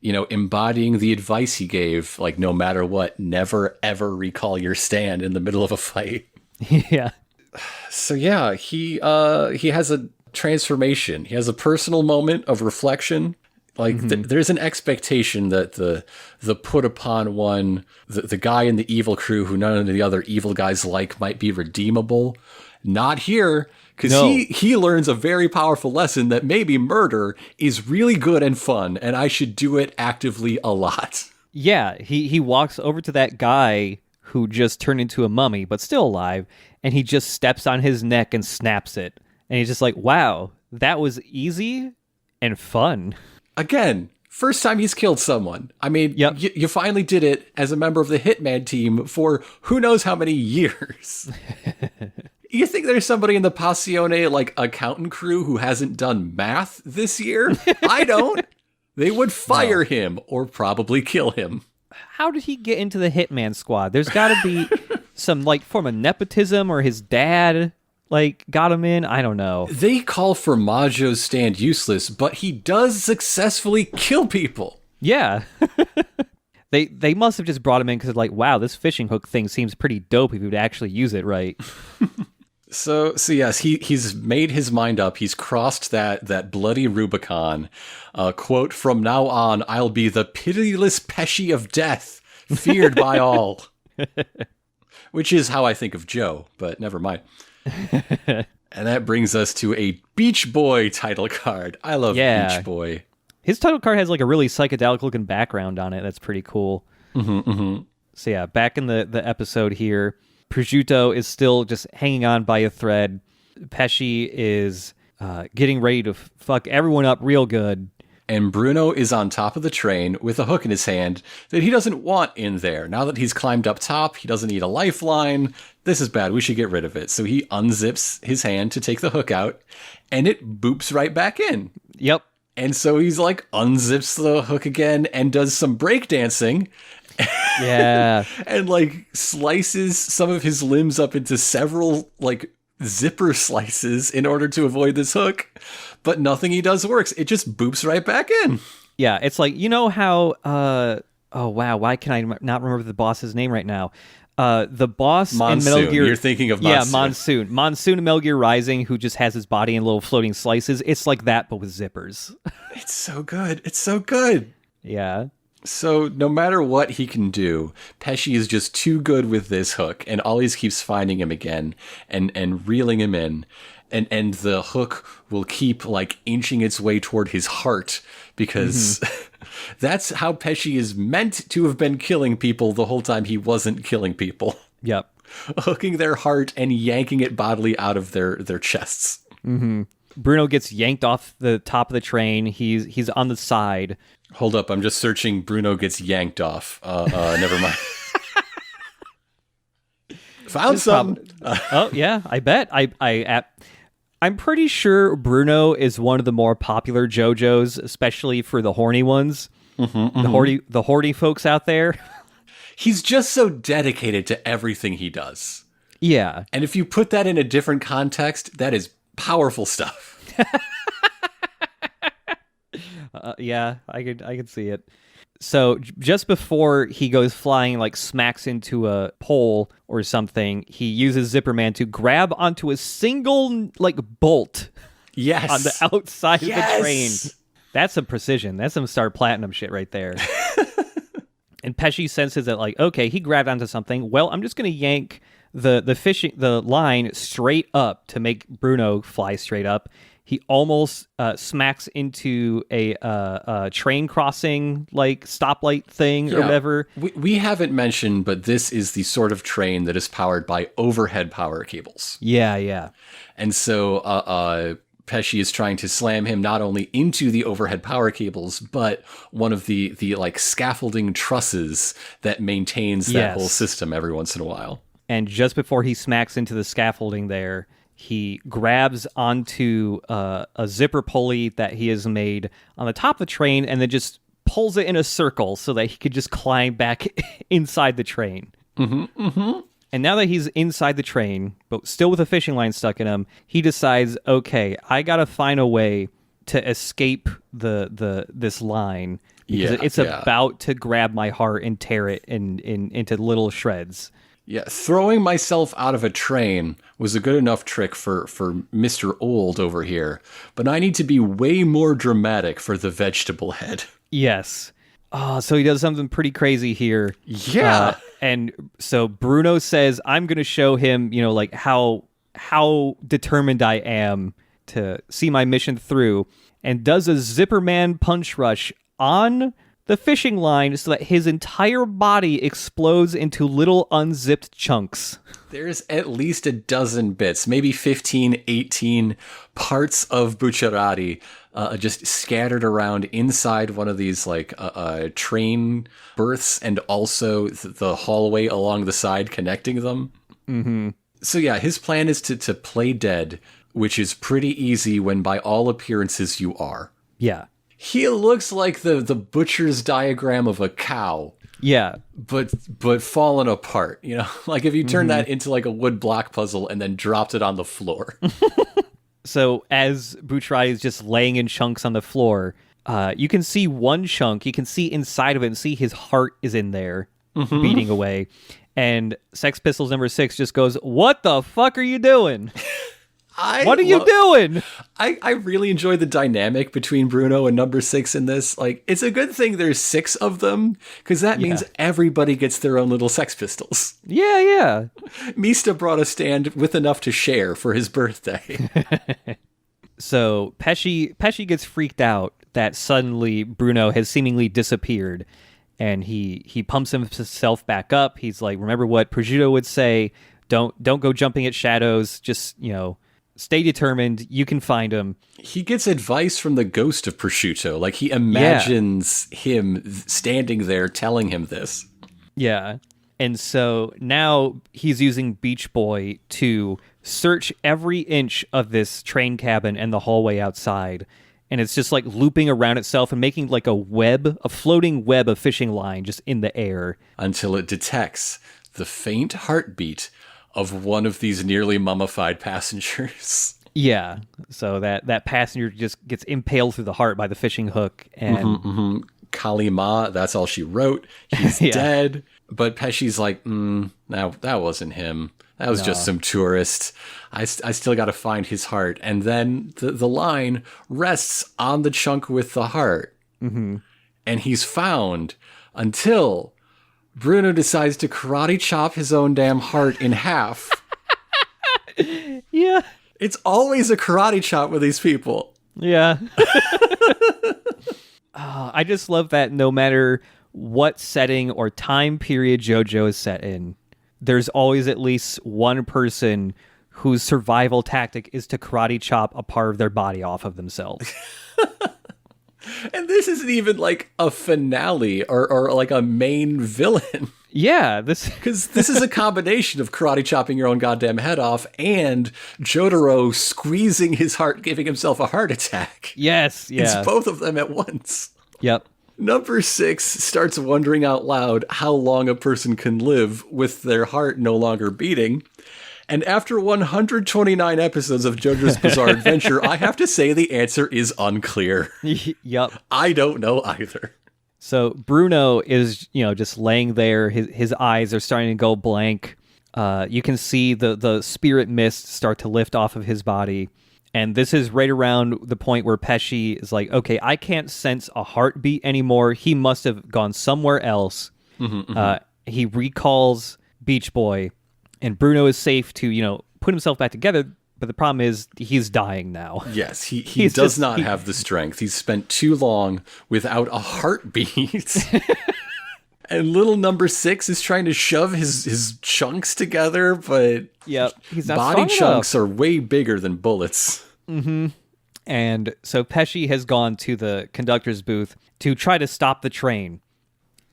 embodying the advice he gave, like, no matter what, never, ever recall your stand in the middle of a fight. Yeah. So, yeah, he has a transformation. He has a personal moment of reflection. Like, there's an expectation that the put upon one, the guy in the evil crew who none of the other evil guys like, might be redeemable. Not here. Because he learns a very powerful lesson that maybe murder is really good and fun, and I should do it actively a lot. Yeah, he walks over to that guy who just turned into a mummy, but still alive, and he just steps on his neck and snaps it. And he's just like, wow, that was easy and fun. Again, First time he's killed someone. I mean, yep. you finally did it as a member of the Hitman team for who knows how many years. You think there's somebody in the Passione, like, accountant crew who hasn't done math this year? I don't. They would fire him or probably kill him. How did he get into the Hitman squad? There's got to be some, like, form of nepotism, or his dad, like, got him in. I don't know. They call for Maggio's stand useless, but he does successfully kill people. Yeah. They must have just brought him in because, like, wow, this fishing hook thing seems pretty dope if you would actually use it right. So yes, he's made his mind up. He's crossed that bloody Rubicon. Quote, "From now on, I'll be the pitiless Pesci of death, feared by all." Which is how I think of Joe, but never mind. And that brings us to a Beach Boy title card. I love Beach Boy. His title card has like a really psychedelic looking background on it. That's pretty cool. So yeah, back in the episode here, Prosciutto is still just hanging on by a thread. Pesci is getting ready to fuck everyone up real good. And Bruno is on top of the train with a hook in his hand that he doesn't want in there. Now that he's climbed up top, he doesn't need a lifeline. This is bad. We should get rid of it. So he unzips his hand to take the hook out, and it boops right back in. Yep. And so he's like unzips the hook again and does some breakdancing. Yeah. And like slices some of his limbs up into several like zipper slices in order to avoid this hook. But nothing he does works. It just boops right back in. Yeah, it's like, you know how oh wow, why can I not remember the boss's name right now? The boss Monsoon. in Metal Gear. You're thinking of Monsoon. Yeah, Monsoon. Monsoon in Metal Gear Rising, who just has his body in little floating slices. It's like that, but with zippers. It's so good. It's so good. Yeah. So no matter what he can do, Pesci is just too good with this hook, and always keeps finding him again and reeling him in. And the hook will keep like inching its way toward his heart because that's how Pesci is meant to have been killing people the whole time he wasn't killing people. Yep. Hooking their heart and yanking it bodily out of their chests. Bruno gets yanked off the top of the train. He's on the side. Hold up, I'm just searching Bruno gets yanked off. Never mind. Found some. Oh yeah, I bet. I'm pretty sure Bruno is one of the more popular JoJos, especially for the horny ones. The horny folks out there. He's just so dedicated to everything he does. Yeah. And if you put that in a different context, that is powerful stuff. Yeah, I could see it. So just before he goes flying, like smacks into a pole or something, he uses Zipperman to grab onto a single like bolt. Yes. On the outside of the train. That's some precision. That's some Star Platinum shit right there. And Pesci senses that, like, okay, he grabbed onto something. Well, I'm just going to yank the line straight up to make Bruno fly straight up. He almost smacks into a train crossing, like stoplight thing or whatever. We haven't mentioned, but this is the sort of train that is powered by overhead power cables. Yeah. And so Pesci is trying to slam him not only into the overhead power cables, but one of the like scaffolding trusses that maintains that whole system every once in a while. And just before he smacks into the scaffolding there, he grabs onto a zipper pulley that he has made on the top of the train and then just pulls it in a circle so that he could just climb back inside the train. And now that he's inside the train, but still with a fishing line stuck in him, he decides, okay, I got to find a way to escape this line because it's about to grab my heart and tear it into little shreds. Yeah, throwing myself out of a train was a good enough trick for Mr. Old over here, but I need to be way more dramatic for the vegetable head. Yes. Oh, so he does something pretty crazy here. Yeah. And so Bruno says, I'm going to show him, like how determined I am to see my mission through, and does a Zipperman punch rush on the fishing line so that his entire body explodes into little unzipped chunks. There's at least a dozen bits, maybe 15, 18 parts of Bucciarati just scattered around inside one of these like train berths and also the hallway along the side connecting them. Mm-hmm. So yeah, his plan is to play dead, which is pretty easy when by all appearances you are. Yeah. He looks like the butcher's diagram of a cow. Yeah. But fallen apart, Like if you turned that into like a wood block puzzle and then dropped it on the floor. So as Bucciarati is just laying in chunks on the floor, you can see one chunk. You can see inside of it and see his heart is in there beating away. And Sex Pistols number 6 just goes, "What the fuck are you doing? What are you doing?" I really enjoy the dynamic between Bruno and number 6 in this. Like, it's a good thing there's 6 of them, because that means everybody gets their own little Sex Pistols. Yeah. Mista brought a stand with enough to share for his birthday. So Pesci gets freaked out that suddenly Bruno has seemingly disappeared, and he pumps himself back up. He's like, remember what Prosciutto would say, don't go jumping at shadows, just, stay determined. You can find him. He gets advice from the ghost of Prosciutto. Like, he imagines him standing there telling him this. Yeah. And so now he's using Beach Boy to search every inch of this train cabin and the hallway outside. And it's just like looping around itself and making like a floating web of fishing line just in the air. Until it detects the faint heartbeat of one of these nearly mummified passengers. Yeah, so that passenger just gets impaled through the heart by the fishing hook. And Kalima, that's all she wrote. He's dead. But Pesci's like, no, that wasn't him. That was just some tourist. I still got to find his heart. And then the line rests on the chunk with the heart. Mm-hmm. And he's found until Bruno decides to karate chop his own damn heart in half. Yeah. It's always a karate chop with these people. Yeah. I just love that no matter what setting or time period JoJo is set in, there's always at least one person whose survival tactic is to karate chop a part of their body off of themselves. And this isn't even like a finale or like a main villain. Yeah, because this is a combination of karate chopping your own goddamn head off and Jotaro squeezing his heart, giving himself a heart attack. Yes, yeah. It's both of them at once. Yep. Number 6 starts wondering out loud how long a person can live with their heart no longer beating. And after 129 episodes of JoJo's Bizarre Adventure, I have to say the answer is unclear. Yep. I don't know either. So Bruno is, just laying there. His eyes are starting to go blank. You can see the spirit mist start to lift off of his body. And this is right around the point where Pesci is like, okay, I can't sense a heartbeat anymore. He must have gone somewhere else. He recalls Beach Boy. And Bruno is safe to, put himself back together. But the problem is he's dying now. Yes, he does not have the strength. He's spent too long without a heartbeat. And little number 6 is trying to shove his chunks together, but he's not body strong chunks enough. are way bigger than bullets. Mm-hmm. And so Pesci has gone to the conductor's booth to try to stop the train.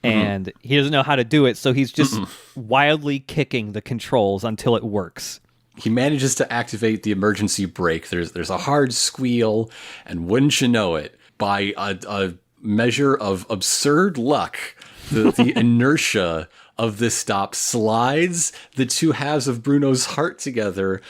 And he doesn't know how to do it, so he's just wildly kicking the controls until it works. He manages to activate the emergency brake. There's a hard squeal, and wouldn't you know it, by a measure of absurd luck, the inertia of this stop slides the two halves of Bruno's heart together,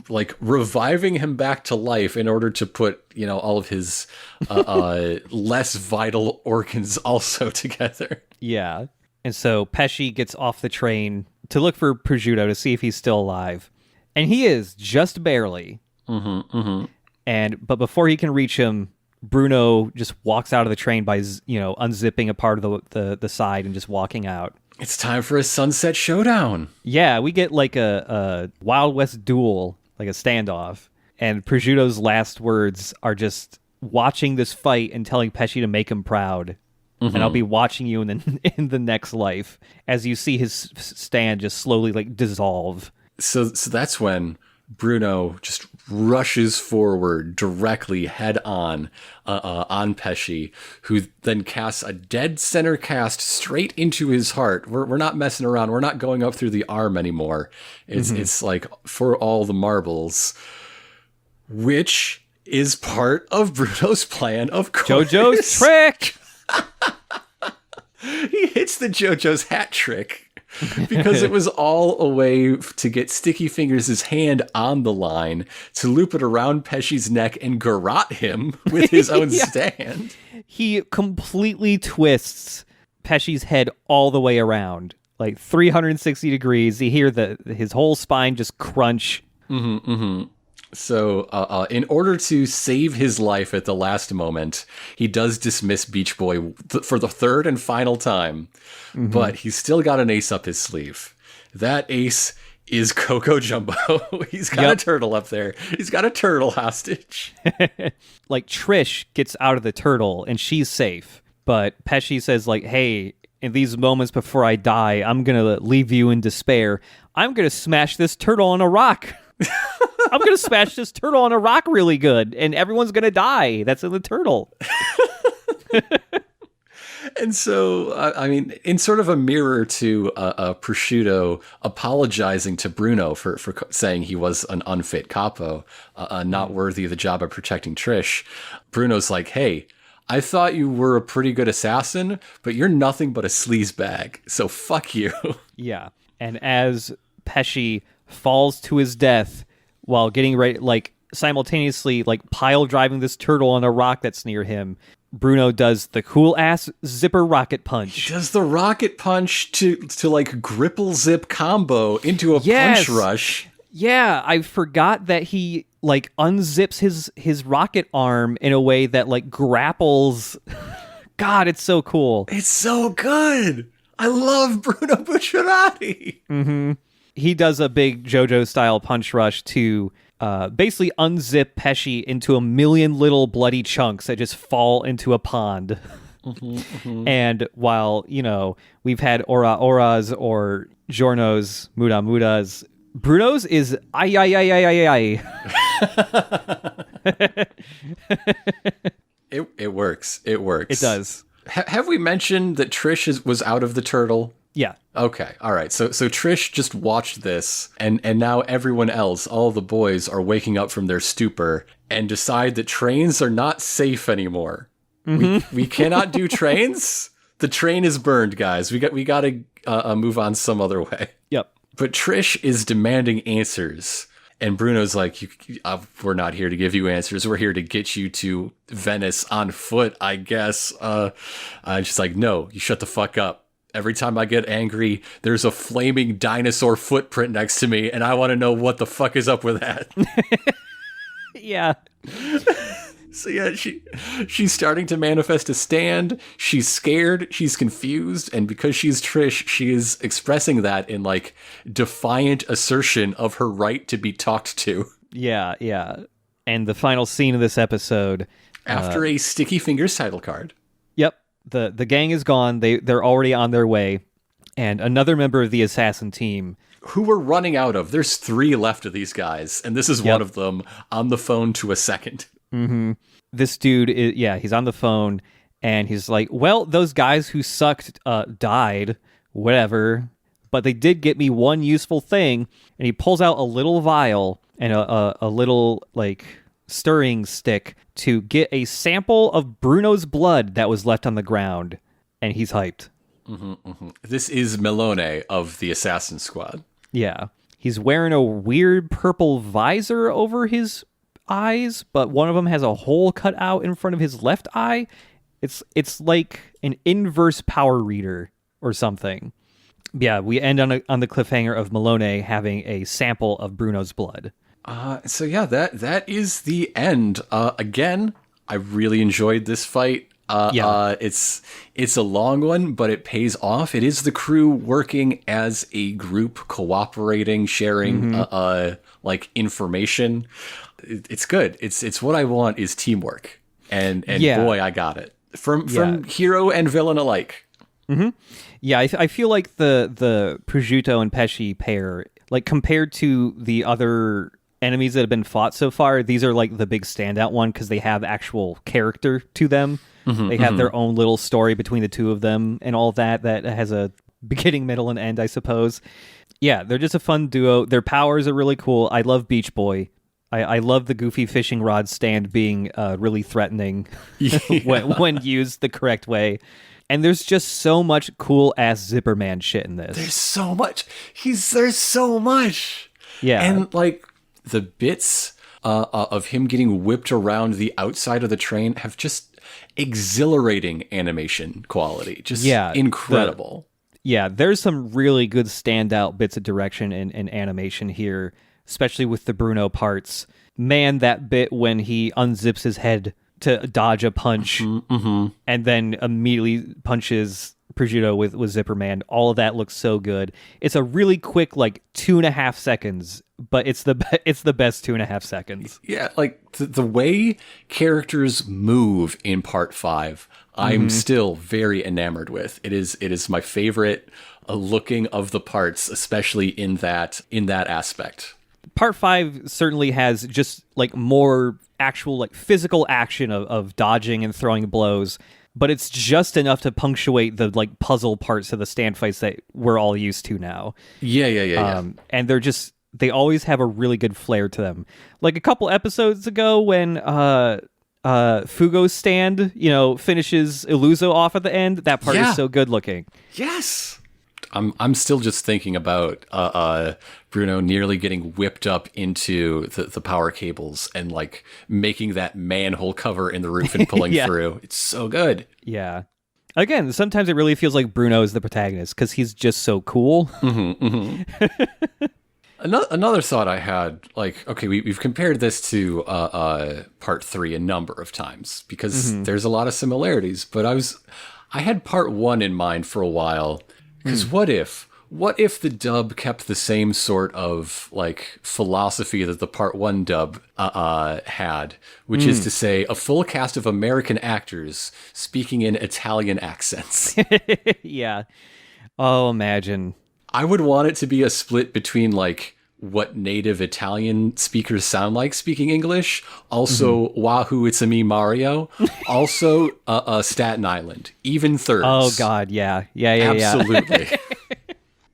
like reviving him back to life in order to put, all of his less vital organs also together. Yeah. And so Pesci gets off the train to look for Prosciutto to see if he's still alive. And he is, just barely. But before he can reach him, Bruno just walks out of the train by, unzipping a part of the side and just walking out. It's time for a sunset showdown. Yeah, we get like a Wild West duel, like a standoff. And Prosciutto's last words are just watching this fight and telling Pesci to make him proud. And I'll be watching you in the next life, as you see his stand just slowly like dissolve. So that's when Bruno just rushes forward directly head on Pesci, who then casts a dead center cast straight into his heart. We're not messing around. We're not going up through the arm anymore. It's like for all the marbles, which is part of Bruno's plan, of course. JoJo's trick! He hits the JoJo's hat trick because it was all a way to get Sticky Fingers' hand on the line to loop it around Pesci's neck and garrote him with his own stand. He completely twists Pesci's head all the way around, like 360 degrees. You hear his whole spine just crunch. So in order to save his life at the last moment, he does dismiss Beach Boy for the third and final time, but he's still got an ace up his sleeve. That ace is Coco Jumbo. He's got a turtle up there. He's got a turtle hostage. Like Trish gets out of the turtle and she's safe, but Pesci says like, hey, in these moments before I die, I'm going to leave you in despair. I'm going to smash this turtle on a rock. I'm going to smash this turtle on a rock really good, and everyone's going to die. That's in the turtle. And so, in sort of a mirror to Prosciutto apologizing to Bruno for saying he was an unfit capo, not worthy of the job of protecting Trish, Bruno's like, hey, I thought you were a pretty good assassin, but you're nothing but a sleazebag, so fuck you. Yeah. And as Pesci falls to his death while getting ready, like simultaneously like pile driving this turtle on a rock that's near him, Bruno does the cool ass zipper rocket punch. He does the rocket punch to like gripple zip combo into a punch rush. Yeah, I forgot that he like unzips his rocket arm in a way that like grapples. God, it's so cool. It's so good. I love Bruno Bucciarati. He does a big JoJo style punch rush to basically unzip Pesci into a million little bloody chunks that just fall into a pond. And while, we've had Ora Oras or Giorno's Muda Mudas, Bruno's is ay ay ay ay ay ay. It works. It works. It does. Have we mentioned that Trish was out of the turtle? Yeah. Okay. All right. So Trish just watched this, and now everyone else, all the boys, are waking up from their stupor and decide that trains are not safe anymore. We cannot do trains. The train is burned, guys. We got to move on some other way. Yep. But Trish is demanding answers. And Bruno's like, we're not here to give you answers. We're here to get you to Venice on foot, I guess. And she's like, no, you shut the fuck up. Every time I get angry, there's a flaming dinosaur footprint next to me, and I want to know what the fuck is up with that. Yeah. So yeah, she's starting to manifest a stand. She's scared, she's confused, and because she's Trish, she is expressing that in like defiant assertion of her right to be talked to. Yeah, yeah. And the final scene of this episode, After a Sticky Fingers title card. Yep, the gang is gone. They're already on their way, and another member of the assassin team, who we're running out of. There's 3 left of these guys, and this is one of them on the phone to a second. Mm-hmm. This dude, he's on the phone, and he's like, well, those guys who sucked died, whatever, but they did get me one useful thing, and he pulls out a little vial and a little, like, stirring stick to get a sample of Bruno's blood that was left on the ground, and he's hyped. Mm-hmm, mm-hmm. This is Melone of the Assassin Squad. Yeah. He's wearing a weird purple visor over his eyes, but one of them has a hole cut out in front of his left eye. It's like an inverse power reader or something. Yeah, we end on the cliffhanger of Melone having a sample of Bruno's blood. So yeah, that is the end. Again, I really enjoyed this fight. It's a long one, but it pays off. It is the crew working as a group, cooperating, sharing like information. It's good. It's what I want is teamwork, and boy, I got it from hero and villain alike. Mm-hmm. Yeah, I feel like the Prosciutto and Pesci pair, like compared to the other enemies that have been fought so far, these are like the big standout one because they have actual character to them. They have their own little story between the two of them and all that has a beginning, middle, and end, I suppose. Yeah, they're just a fun duo. Their powers are really cool. I love Beach Boy. I love the goofy fishing rod stand being really threatening when used the correct way. And there's just so much cool-ass Zipper Man shit in this. There's so much. There's so much. Yeah. And, like, the bits of him getting whipped around the outside of the train have just exhilarating animation quality. Just incredible. There's some really good standout bits of direction and animation here, especially with the Bruno parts. Man, that bit when he unzips his head to dodge a punch and then immediately punches Prosciutto with Zipper Man. All of that looks so good. It's a really quick, like 2.5 seconds, but it's the best 2.5 seconds. Yeah, like the way characters move in Part 5, I'm still very enamored with. It is my favorite looking of the parts, especially in that aspect. Part 5 certainly has just like more actual like physical action of dodging and throwing blows, but it's just enough to punctuate the like puzzle parts of the stand fights that we're all used to now. Yeah. And they always have a really good flair to them. Like a couple episodes ago when Fugo's stand, finishes Illuso off at the end, that part is so good looking. Yes. I'm still just thinking about Bruno nearly getting whipped up into the power cables and like making that manhole cover in the roof and pulling through. It's so good. Yeah. Again, sometimes it really feels like Bruno is the protagonist because he's just so cool. Another thought I had, like, okay, we've compared this to Part 3 a number of times because there's a lot of similarities, but I had Part 1 in mind for a while. Because what if the dub kept the same sort of like philosophy that the Part 1 dub had, which is to say a full cast of American actors speaking in Italian accents? Yeah. Oh, imagine. I would want it to be a split between like what native Italian speakers sound like speaking English, also Wahoo, It's a Me Mario, also Staten Island, even thirds. Oh God, yeah. Absolutely.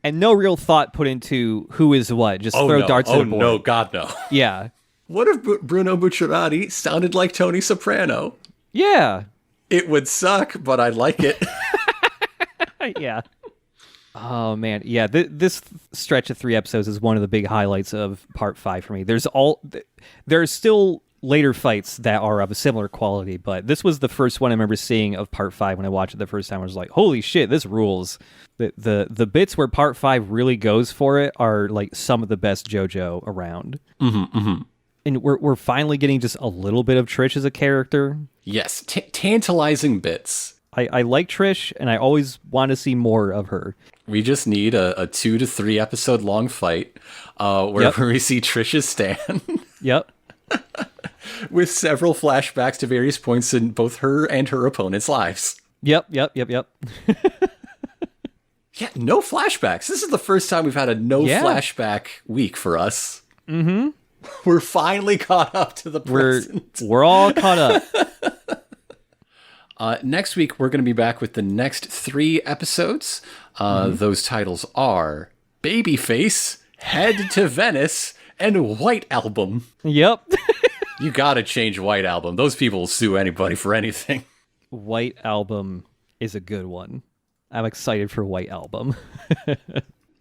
And no real thought put into who is what, just throw darts at a board. No, God no. Yeah. What if Bruno Bucciarati sounded like Tony Soprano? Yeah. It would suck, but I like it. Yeah. Oh man, yeah. This stretch of 3 episodes is one of the big highlights of Part 5 for me. There's still later fights that are of a similar quality, but this was the first one I remember seeing of Part 5 when I watched it the first time. I was like, holy shit, this rules. The bits where Part 5 really goes for it are like some of the best JoJo around. And we're finally getting just a little bit of Trish as a character. Yes, tantalizing bits. I like Trish, and I always want to see more of her. We just need a 2 to 3 episode long fight where we see Trish's stand. Yep. With several flashbacks to various points in both her and her opponent's lives. Yep. Yeah, no flashbacks. This is the first time we've had a flashback week for us. Mm-hmm. We're finally caught up to the present. We're all caught up. Next week, we're going to be back with the next 3 episodes. Those titles are Babyface, Head to Venice, and White Album. Yep. You gotta change White Album. Those people will sue anybody for anything. White Album is a good one. I'm excited for White Album.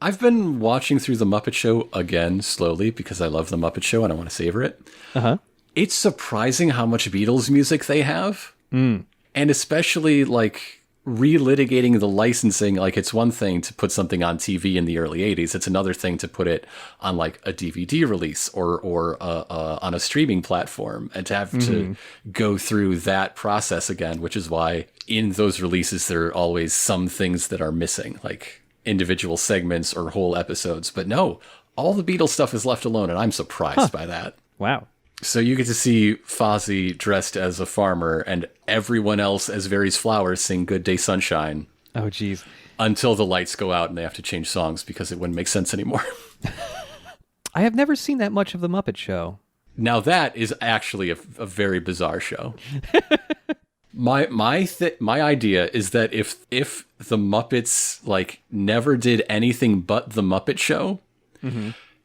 I've been watching through The Muppet Show again slowly because I love The Muppet Show and I want to savor it. Uh-huh. It's surprising how much Beatles music they have. And especially, like, relitigating the licensing. Like, it's one thing to put something on TV in the early 80s. It's another thing to put it on, like, a DVD release or on a streaming platform and to have to go through that process again, which is why in those releases there are always some things that are missing, like individual segments or whole episodes. But no, all the Beatles stuff is left alone, and I'm surprised by that. Wow. So you get to see Fozzie dressed as a farmer and everyone else as various flowers sing Good Day Sunshine. Oh, geez. Until the lights go out and they have to change songs because it wouldn't make sense anymore. I have never seen that much of The Muppet Show. Now that is actually a very bizarre show. My idea is that if the Muppets like never did anything but The Muppet Show,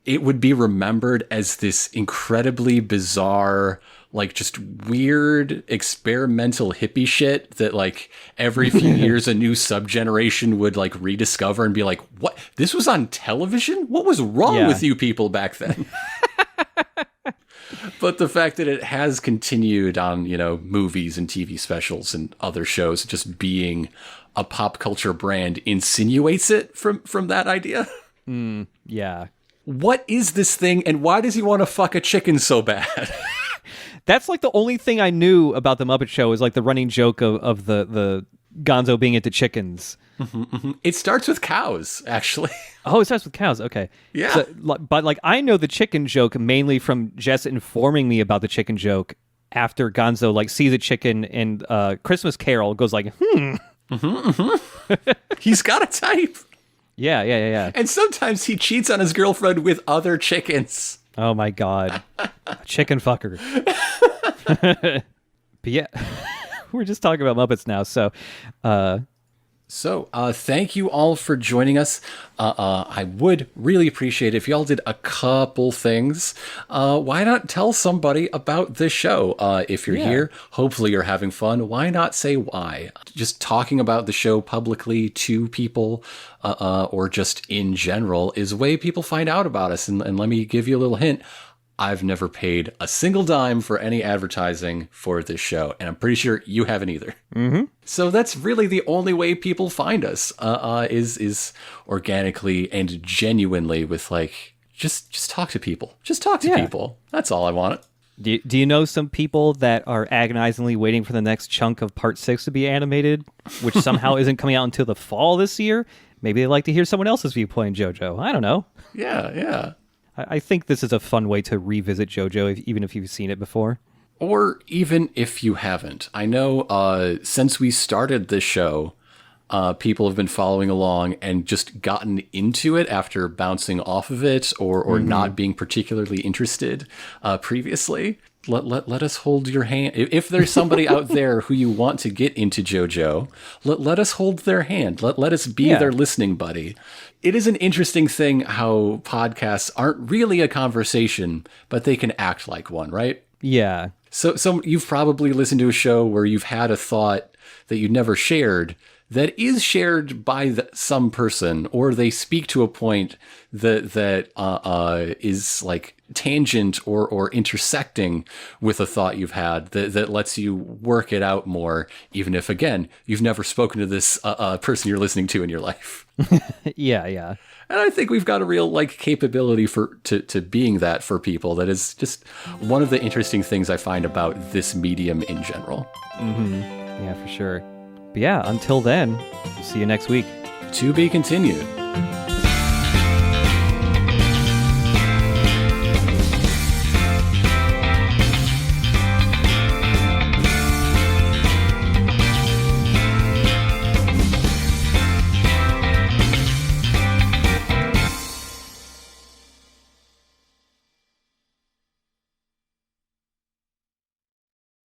it would be remembered as this incredibly bizarre, like just weird experimental hippie shit that like every few years a new subgeneration would like rediscover and be like, what? This was on television? What was wrong with you people back then? But the fact that it has continued on, you know, movies and TV specials and other shows just being a pop culture brand insinuates it from that idea. Yeah. What is this thing, and why does he want to fuck a chicken so bad? That's like the only thing I knew about The Muppet Show is like the running joke of the Gonzo being into chickens. It starts with cows, actually. Oh, it starts with cows. Okay. Yeah. So, but like I know the chicken joke mainly from Jess informing me about the chicken joke after Gonzo like sees a chicken in Christmas Carol, goes like, He's got a type. Yeah. And sometimes he cheats on his girlfriend with other chickens. Oh my God. Chicken fucker. But yeah, we're just talking about Muppets now. So, thank you all for joining us. I would really appreciate it if y'all did a couple things. Why not tell somebody about this show? If you're here, hopefully you're having fun. Why not say why? Just talking about the show publicly to people, or just in general, is a way people find out about us. And let me give you a little hint. I've never paid a single dime for any advertising for this show, and I'm pretty sure you haven't either. So that's really the only way people find us, is organically and genuinely with like, just talk to people. Just talk to people. That's all I want. Do you know some people that are agonizingly waiting for the next chunk of Part 6 to be animated, which somehow isn't coming out until the fall this year? Maybe they like to hear someone else's viewpoint, JoJo. I don't know. Yeah. I think this is a fun way to revisit JoJo, even if you've seen it before. Or even if you haven't. I know since we started this show, people have been following along and just gotten into it after bouncing off of it or not being particularly interested previously. Let us hold your hand. If there's somebody out there who you want to get into JoJo, let us hold their hand. Let us be their listening buddy. It is an interesting thing how podcasts aren't really a conversation, but they can act like one, right? Yeah. So you've probably listened to a show where you've had a thought that you never shared that is shared by some person, or they speak to a point that is like tangent or intersecting with a thought you've had that lets you work it out more, even if, again, you've never spoken to this person you're listening to in your life. Yeah. And I think we've got a real like capability to being that for people. That is just one of the interesting things I find about this medium in general. Yeah, for sure. But yeah, until then, see you next week. To be continued.